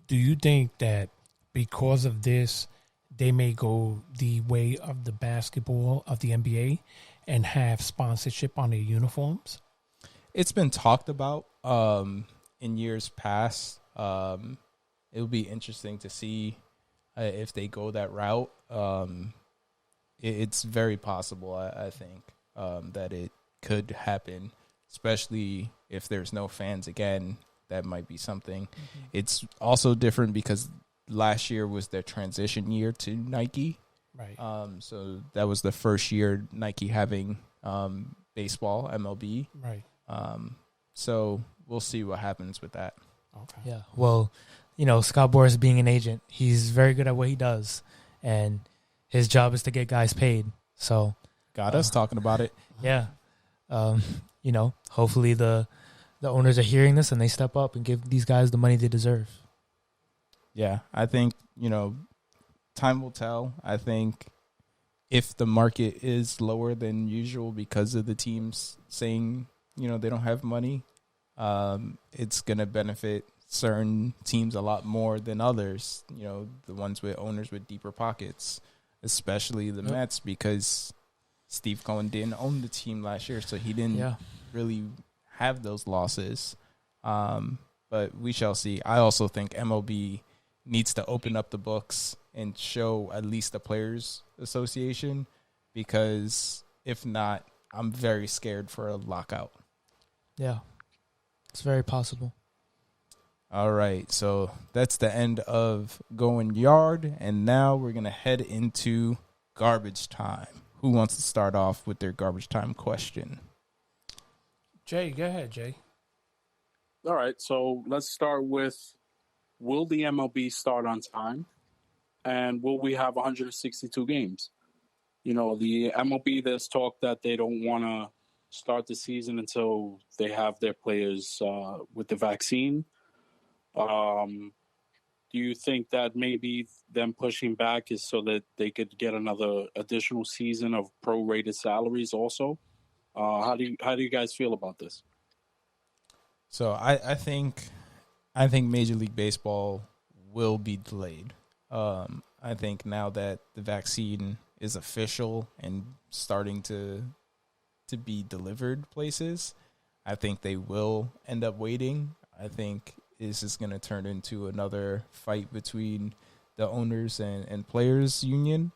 Do you think that because of this, they may go the way of the basketball of the NBA and have sponsorship on their uniforms? It's been talked about in years past. It would be interesting to see if they go that route. It's very possible, I think, that it could happen, especially if there's no fans again. That might be something. It's also different because last year was their transition year to Nike. Right. So that was the first year Nike having baseball, MLB. Right. So we'll see what happens with that. Okay. Yeah. Well, Scott Boras being an agent, he's very good at what he does, and his job is to get guys paid. So got us talking about it. Yeah. Hopefully the owners are hearing this and they step up and give these guys the money they deserve. Yeah, I think, time will tell. I think if the market is lower than usual because of the teams saying, they don't have money, it's going to benefit certain teams a lot more than others, the ones with owners with deeper pockets, especially the Mets, because Steve Cohen didn't own the team last year, so he didn't really have those losses. But we shall see. I also think MLB needs to open up the books and show at least the Players Association, because if not, I'm very scared for a lockout. Yeah, it's very possible. All right, so that's the end of GoinYard, and now we're going to head into Garbage Time. Who wants to start off with their Garbage Time question? Jay, go ahead, Jay. All right, so let's start with, will the MLB start on time? And will we have 162 games? The MLB, there's talk that they don't want to start the season until they have their players with the vaccine. Do you think that maybe them pushing back is so that they could get another additional season of prorated salaries also? How do you guys feel about this? So I think I think Major League Baseball will be delayed. I think now that the vaccine is official and starting to be delivered places, I think they will end up waiting. I think this is going to turn into another fight between the owners and players union.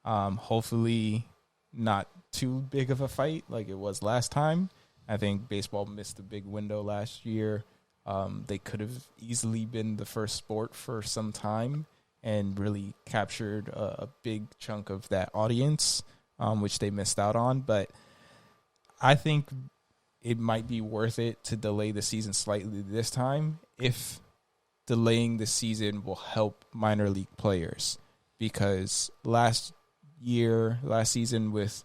Hopefully not too big of a fight like it was last time. I think baseball missed a big window last year. They could have easily been the first sport for some time and really captured a big chunk of that audience, which they missed out on. But I think it might be worth it to delay the season slightly this time if delaying the season will help minor league players. Because last season with,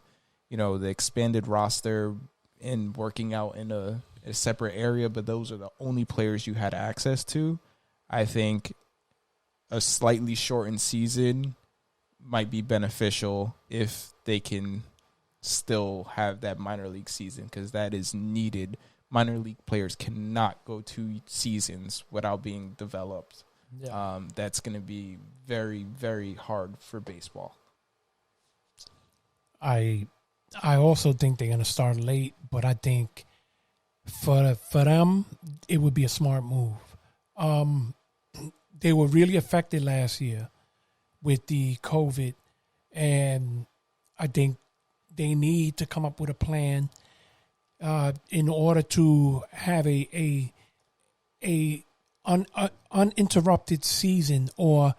the expanded roster and working out in a separate area, but those are the only players you had access to, I think a slightly shortened season might be beneficial if they can still have that minor league season, because that is needed. Minor league players cannot go 2 seasons without being developed. Yeah. That's going to be very, very hard for baseball. I also think they're going to start late, but I think for them, it would be a smart move. They were really affected last year with the COVID, and I think they need to come up with a plan in order to have a uninterrupted season or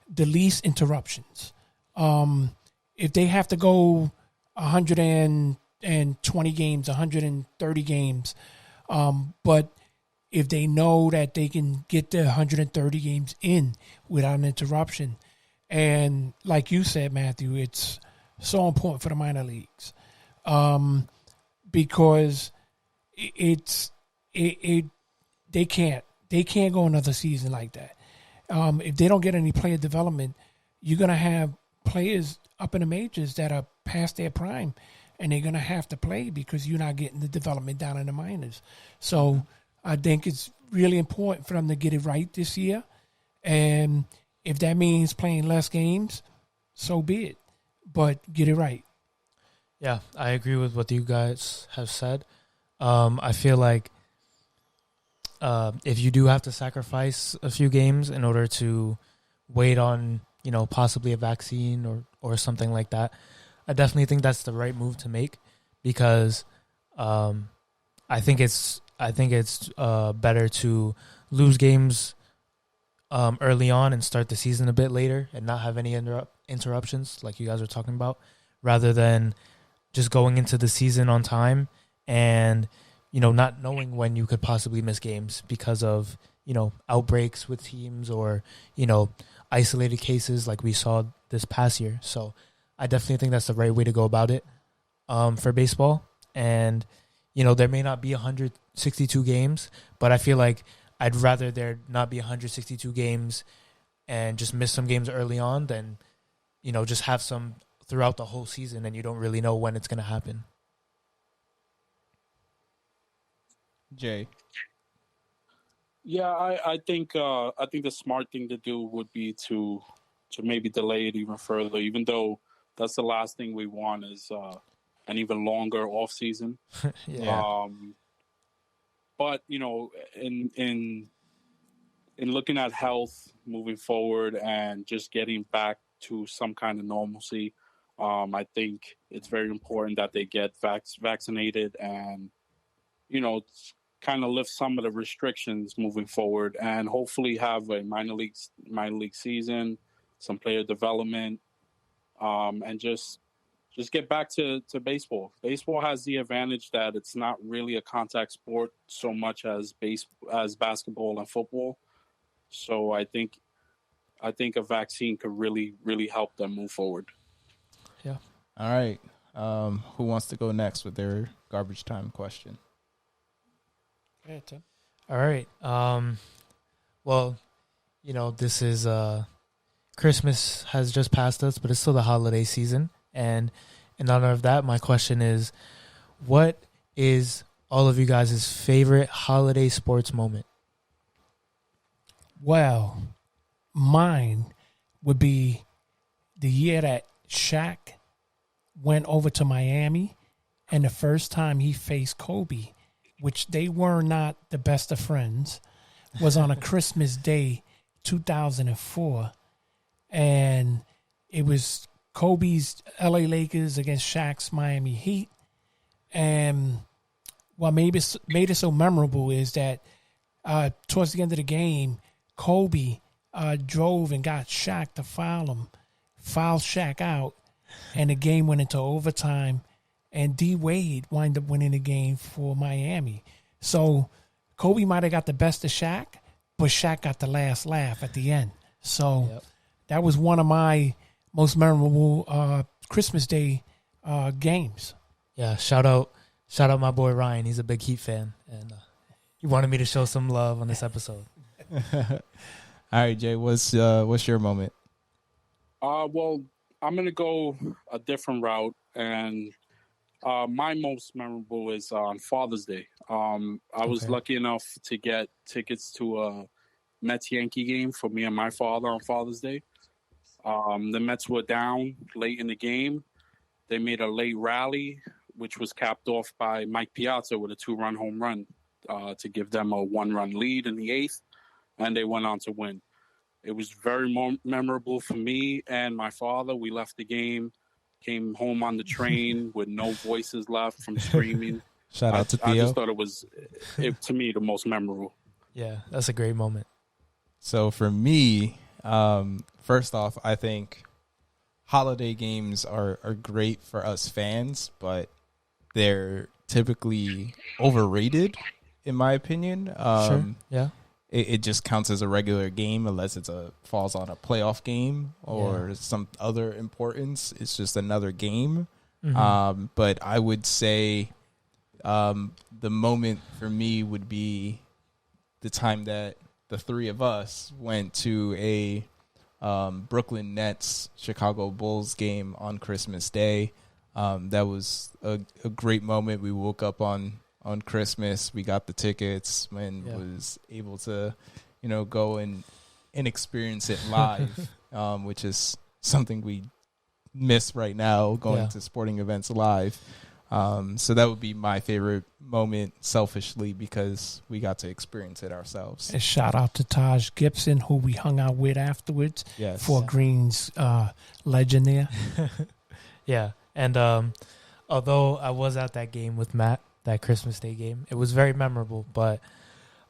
the least interruptions. If they have to go 120 games, 130 games, but if they know that they can get the 130 games in without an interruption, and like you said, Matthew, it's so important for the minor leagues because they can't go another season like that. If they don't get any player development, you're gonna have players up in the majors that are past their prime, and they're gonna have to play because you're not getting the development down in the minors. So I think it's really important for them to get it right this year, and if that means playing less games, so be it. But get it right. Yeah, I agree with what you guys have said. I feel like if you do have to sacrifice a few games in order to wait on, possibly a vaccine or something like that, I definitely think that's the right move to make, because I think it's better to lose games early on and start the season a bit later and not have any interruptions like you guys are talking about, rather than just going into the season on time and, not knowing when you could possibly miss games because of, outbreaks with teams or, isolated cases like we saw this past year. So I definitely think that's the right way to go about it for baseball. And, there may not be 162 games, but I feel like I'd rather there not be 162 games and just miss some games early on than, just have some throughout the whole season and you don't really know when it's going to happen. Jay. Yeah, I think the smart thing to do would be to maybe delay it even further, even though that's the last thing we want is an even longer off season. Yeah. But in looking at health moving forward and just getting back to some kind of normalcy, I think it's very important that they get vaccinated and kind of lift some of the restrictions moving forward, and hopefully have a minor league season, some player development, and just get back to baseball. Baseball has the advantage that it's not really a contact sport so much as basketball and football. So I think a vaccine could really, really help them move forward. Yeah. All right. Who wants to go next with their garbage time question? Yeah, Tim. All right. Well, this is Christmas has just passed us, but it's still the holiday season. And in honor of that, my question is, what is all of you guys' favorite holiday sports moment? Well, mine would be the year that Shaq went over to Miami, and the first time he faced Kobe, which they were not the best of friends, was on a Christmas Day, 2004. And it was Kobe's LA Lakers against Shaq's Miami Heat. And what made it so memorable is that towards the end of the game, Kobe drove and got Shaq to foul Shaq out, and the game went into overtime, and D. Wade wound up winning the game for Miami. So Kobe might have got the best of Shaq, but Shaq got the last laugh at the end. So that was one of my most memorable Christmas Day games. Yeah, shout out my boy Ryan. He's a big Heat fan, and he wanted me to show some love on this episode. All right, Jay, what's your moment? Well, I'm gonna go a different route, and my most memorable is on Father's Day. I was lucky enough to get tickets to a Mets Yankee game for me and my father on Father's Day. The Mets were down late in the game. They made a late rally, which was capped off by Mike Piazza with a 2-run home run to give them a 1-run lead in the 8th, and they went on to win. It was very memorable for me and my father. We left the game, came home on the train with no voices left from screaming. Shout out to Theo. I just thought it was, to me, the most memorable. Yeah, that's a great moment. So for me, first off, I think holiday games are great for us fans, but they're typically overrated, in my opinion. Sure. Yeah. It just counts as a regular game unless it falls on a playoff game or some other importance. It's just another game. Mm-hmm. But I would say the moment for me would be the time that the three of us went to a Brooklyn Nets Chicago Bulls game on Christmas Day. That was a great moment. We woke up on Christmas. We got the tickets and was able to, go and experience it live, which is something we miss right now, going to sporting events live. So that would be my favorite moment, selfishly, because we got to experience it ourselves. And shout out to Taj Gibson, who we hung out with afterwards. Yes. For Green's legend there. Yeah. And although I was at that game with Matt, that Christmas Day game, it was very memorable. But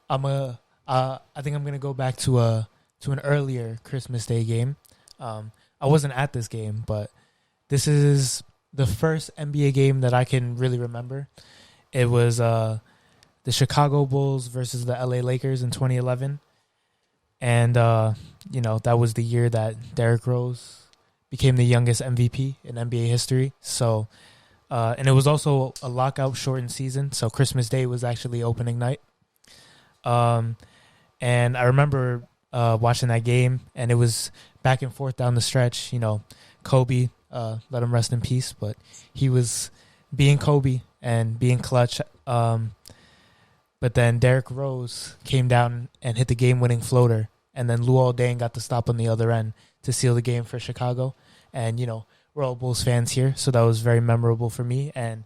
I think I'm gonna go back to an earlier Christmas Day game. I wasn't at this game, but this is the first NBA game that I can really remember. It was the Chicago Bulls versus the LA Lakers in 2011, and that was the year that Derrick Rose became the youngest MVP in NBA history. So. And it was also a lockout shortened season, so Christmas Day was actually opening night. And I remember watching that game, and it was back and forth down the stretch. Kobe, let him rest in peace, but he was being Kobe and being clutch. But then Derrick Rose came down and hit the game-winning floater, and then Luol Deng got the stop on the other end to seal the game for Chicago. And, we're all Bulls fans here, so that was very memorable for me. And,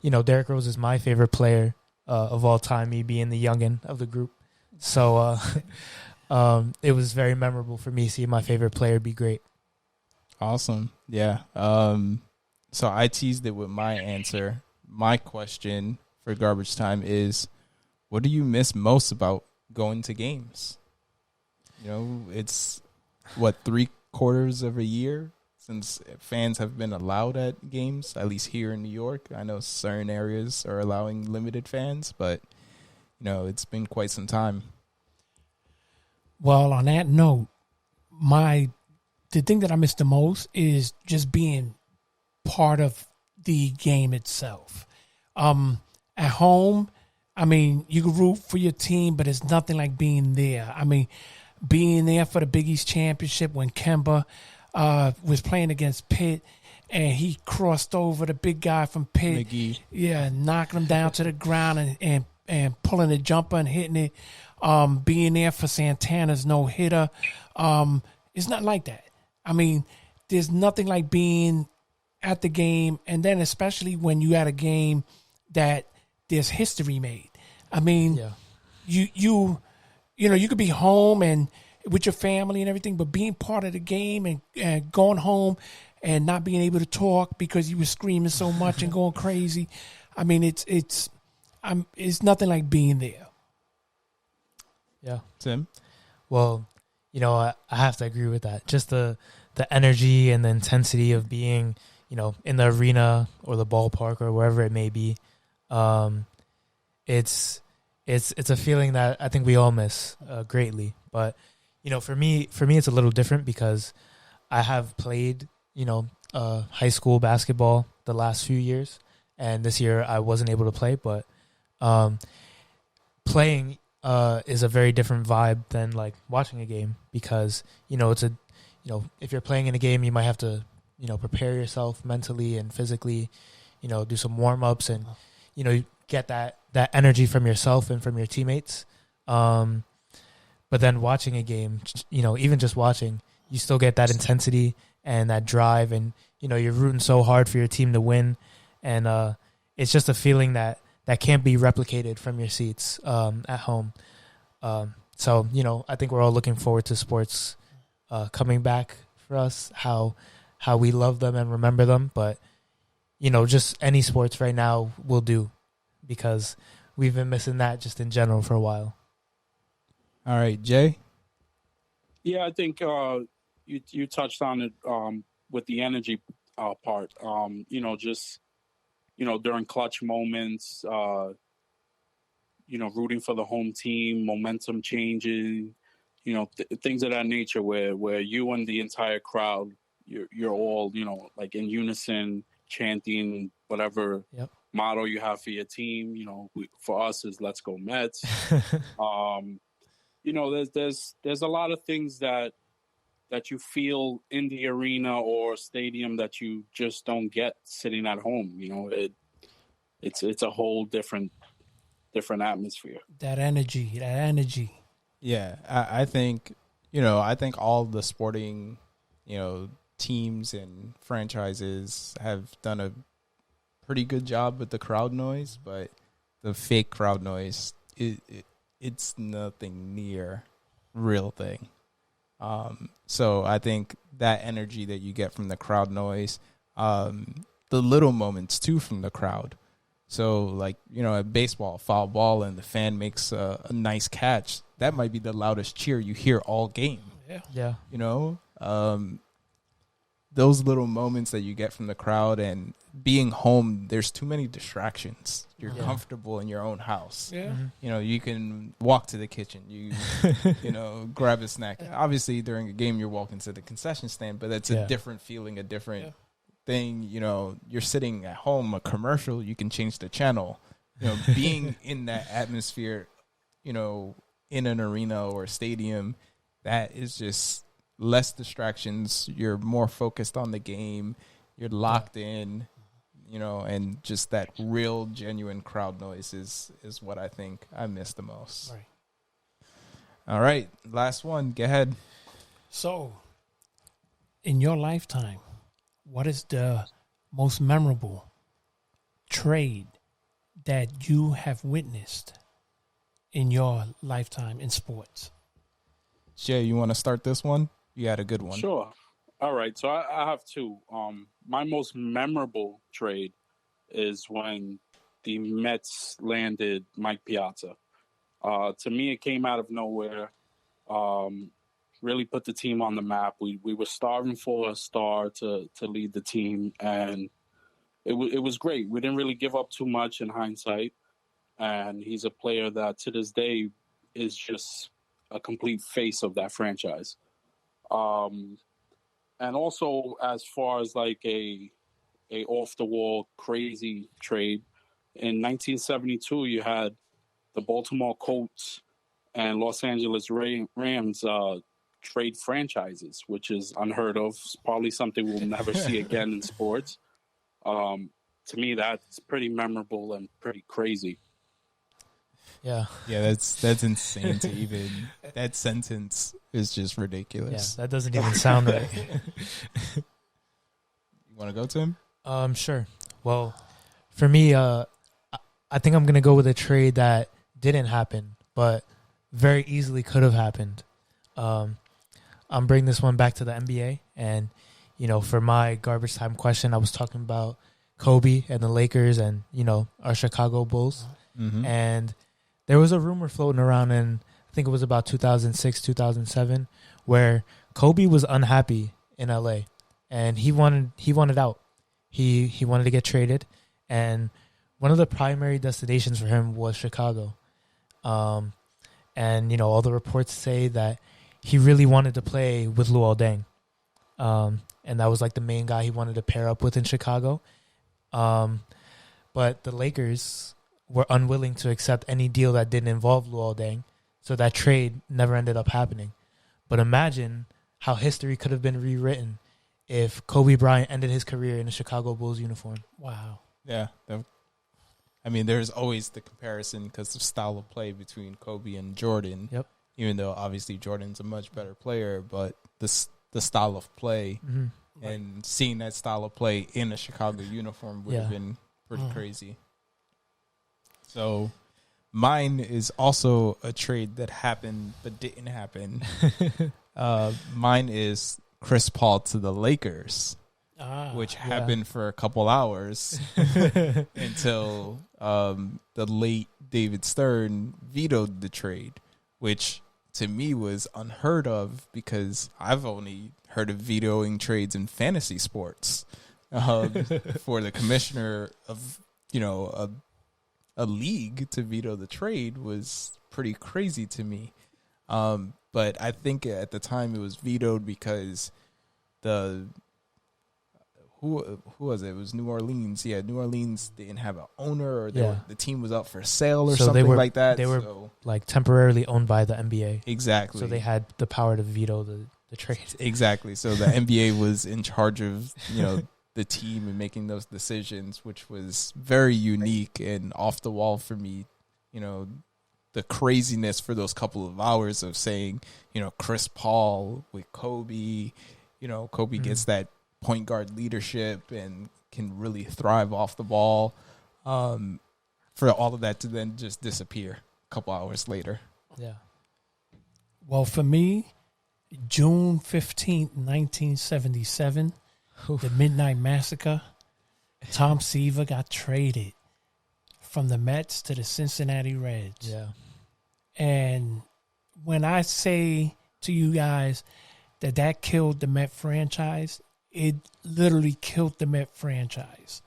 Derrick Rose is my favorite player of all time, me being the youngin' of the group. So it was very memorable for me seeing my favorite player be great. Awesome. Yeah. So I teased it with my answer. My question for Garbage Time is, what do you miss most about going to games? It's, 3/4 of a year since fans have been allowed at games, at least here in New York. I know certain areas are allowing limited fans, but, it's been quite some time. Well, on that note, the thing that I miss the most is just being part of the game itself. At home, you can root for your team, but it's nothing like being there. Being there for the Big East Championship when Kemba was playing against Pitt, and he crossed over the big guy from Pitt. McGee. Yeah, knocking him down to the ground and and pulling the jumper and hitting it, being there for Santana's no-hitter. It's not like that. I mean, there's nothing like being at the game, and then especially when you at a game that there's history made. I mean, you could be home and with your family and everything, but being part of the game and going home and not being able to talk because you were screaming so much and going crazy. I mean, it's nothing like being there. Yeah. Tim? Well, I have to agree with that. Just the energy and the intensity of being, in the arena or the ballpark or wherever it may be. It's a feeling that I think we all miss greatly. But, for me, it's a little different because I have played, high school basketball the last few years. And this year I wasn't able to play, but playing is a very different vibe than like watching a game because, if you're playing in a game, you might have to, prepare yourself mentally and physically, do some warm-ups and, get that energy from yourself and from your teammates. But then watching a game, even just watching, you still get that intensity and that drive and, you're rooting so hard for your team to win. And it's just a feeling that can't be replicated from your seats at home. So, I think we're all looking forward to sports coming back for us, how we love them and remember them. But, just any sports right now will do because we've been missing that just in general for a while. All right, Jay? Yeah, I think you touched on it with the energy part. Just during clutch moments, rooting for the home team, momentum changing, things of that nature where you and the entire crowd, you're all, like in unison chanting whatever motto you have for your team. For us is "Let's go Mets." There's a lot of things that you feel in the arena or stadium that you just don't get sitting at home. It's a whole different atmosphere. That energy. Yeah, I think, I think all the sporting, teams and franchises have done a pretty good job with the crowd noise, but the fake crowd noise, it's nothing near real thing. So I think that energy that you get from the crowd noise, the little moments too from the crowd. So like, at baseball, foul ball and the fan makes a nice catch. That might be the loudest cheer you hear all game. Yeah. Those little moments that you get from the crowd and being home, there's too many distractions. You're comfortable in your own house. Yeah. You can walk to the kitchen. You, grab a snack. Obviously, during a game, you're walking to the concession stand, but that's a different feeling, a different thing. You're sitting at home, a commercial, you can change the channel. Being in that atmosphere, in an arena or a stadium, that is just less distractions. You're more focused on the game. You're locked in, and just that real, genuine crowd noise is what I think I miss the most. Right. All right, last one. Go ahead. So, in your lifetime, what is the most memorable trade that you have witnessed in your lifetime in sports? Jay, you want to start this one? You had a good one. Sure. All right. So I have two. My most memorable trade is when the Mets landed Mike Piazza. To me, it came out of nowhere. Really put the team on the map. We were starving for a star to lead the team, and it was great. We didn't really give up too much in hindsight, and he's a player that to this day is just a complete face of that franchise. And also as far as like a off the wall crazy trade, in 1972 you had the Baltimore Colts and Los Angeles Rams trade franchises, which is unheard of. It's probably something we'll never see again in sports. To me, that's pretty memorable and pretty crazy. Yeah. Yeah, that's insane to even that sentence is just Yeah, ridiculous. that doesn't even sound right. You want to go to him? Sure. Well, for me, I think I'm gonna go with a trade that didn't happen, but very easily could have happened. I'm bringing this one back to the NBA, and for my garbage time question, I was talking about Kobe and the Lakers, and our Chicago Bulls, Mm-hmm. and there was a rumor floating around in I think it was about 2006, 2007, where Kobe was unhappy in LA, and he wanted out. He wanted to get traded, and one of the primary destinations for him was Chicago. And all the reports say that he really wanted to play with Luol Deng. And that was like the main guy he wanted to pair up with in Chicago. But the Lakers were unwilling to accept any deal that didn't involve Luol Deng, so that trade never ended up happening. But imagine how history could have been rewritten if Kobe Bryant ended his career in a Chicago Bulls uniform. Wow. Yeah. I mean, there's always the comparison because of style of play between Kobe and Jordan. Yep. Even though obviously Jordan's a much better player, but the style of play and seeing that style of play in a Chicago uniform would have been pretty crazy. So mine is also a trade that happened but didn't happen. Mine is Chris Paul to the Lakers, which happened for a couple hours until the late David Stern vetoed the trade, which to me was unheard of because I've only heard of vetoing trades in fantasy sports. For the commissioner of a league to veto the trade was pretty crazy to me. But I think at the time it was vetoed because who was it? It was New Orleans. Yeah, New Orleans didn't have an owner, or the team was up for sale or something like that. They were like temporarily owned by the NBA. Exactly. So they had the power to veto the trade. Exactly. So the NBA was in charge of the team and making those decisions, which was very unique and off the wall for me. The craziness for those couple of hours of saying, Chris Paul with Kobe, Kobe gets that point guard leadership and can really thrive off the ball. For all of that to then just disappear a couple hours later. Yeah. Well, for me, June 15th, 1977, the Midnight Massacre, Tom Seaver got traded from the Mets to the Cincinnati Reds. Yeah. And when I say to you guys that killed the Met franchise, it literally killed the Met franchise.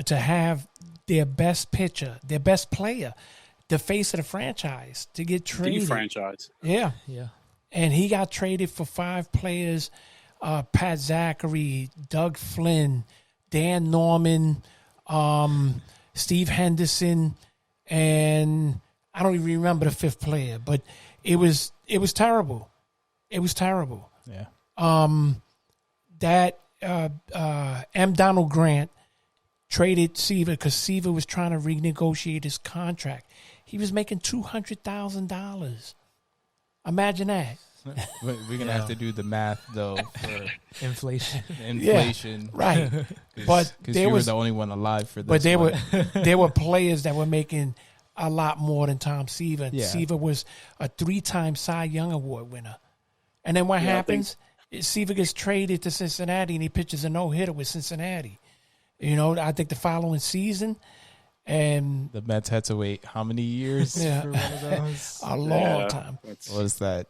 To have their best pitcher, their best player, the face of the franchise, to get traded. The franchise. Yeah. Yeah. And he got traded for 5 players, Pat Zachary, Doug Flynn, Dan Norman, Steve Henderson, and I don't even remember the 5th player, but it was terrible. It was terrible. Yeah. That M. Donald Grant traded Seaver because Seaver was trying to renegotiate his contract. He was making $200,000. Imagine that. We're going to have to do the math, though, for Inflation. Yeah, right. But because you were the only one alive for this. But there were players that were making a lot more than Tom Seaver. Yeah. Seaver was a 3-time Cy Young Award winner. And then what happens? Seaver gets traded to Cincinnati, and he pitches a no-hitter with Cincinnati. I think the following season, and the Mets had to wait how many years for one of those? A long time. What was that?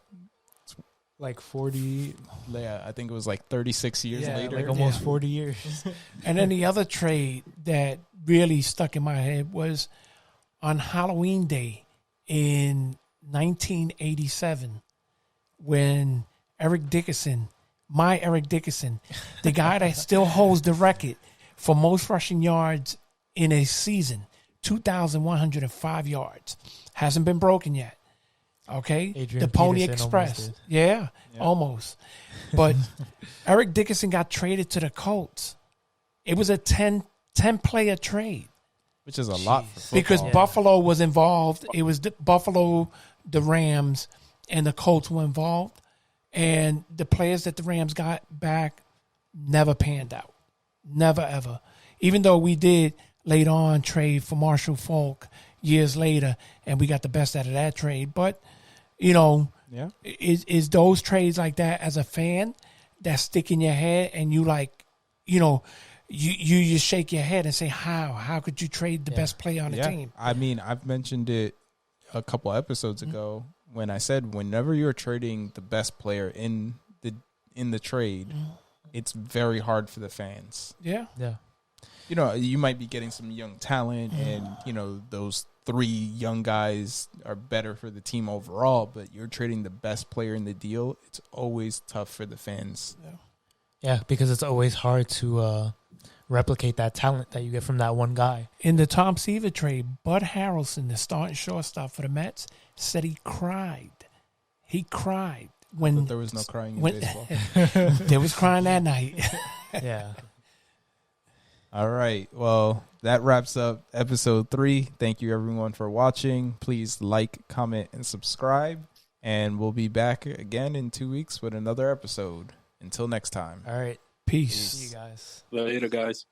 Like 40. Yeah, I think it was like 36 years later. Like almost 40 years. And then the other trade that really stuck in my head was on Halloween Day in 1987 when Eric Dickerson, the guy that still holds the record for most rushing yards in a season, 2,105 yards. Hasn't been broken yet. Okay? Adrian the Pony Peterson Express. Yeah, almost. But Eric Dickerson got traded to the Colts. It was a 10-player trade. which is a lot for football. Because Buffalo was involved. It was Buffalo, the Rams, and the Colts were involved. And the players that the Rams got back never panned out. Never, ever. Even though we did later on trade for Marshall Faulk years later, and we got the best out of that trade. But, is those trades like that as a fan that stick in your head and you you just shake your head and say, how could you trade the best player on the team? I mean, I've mentioned it a couple episodes ago when I said whenever you're trading the best player in the trade, it's very hard for the fans. Yeah. You might be getting some young talent and those 3 young guys are better for the team overall, but you're trading the best player in the deal. It's always tough for the fans. Yeah, because it's always hard to replicate that talent that you get from that one guy. In the Tom Seaver trade, Bud Harrelson, the starting shortstop for the Mets, said he cried. He cried when But there was no crying in baseball. There was crying that night. Yeah. All right. Well, that wraps up episode 3. Thank you, everyone, for watching. Please like, comment, and subscribe. And we'll be back again in 2 weeks with another episode. Until next time. All right. Peace. See you guys. Later, guys.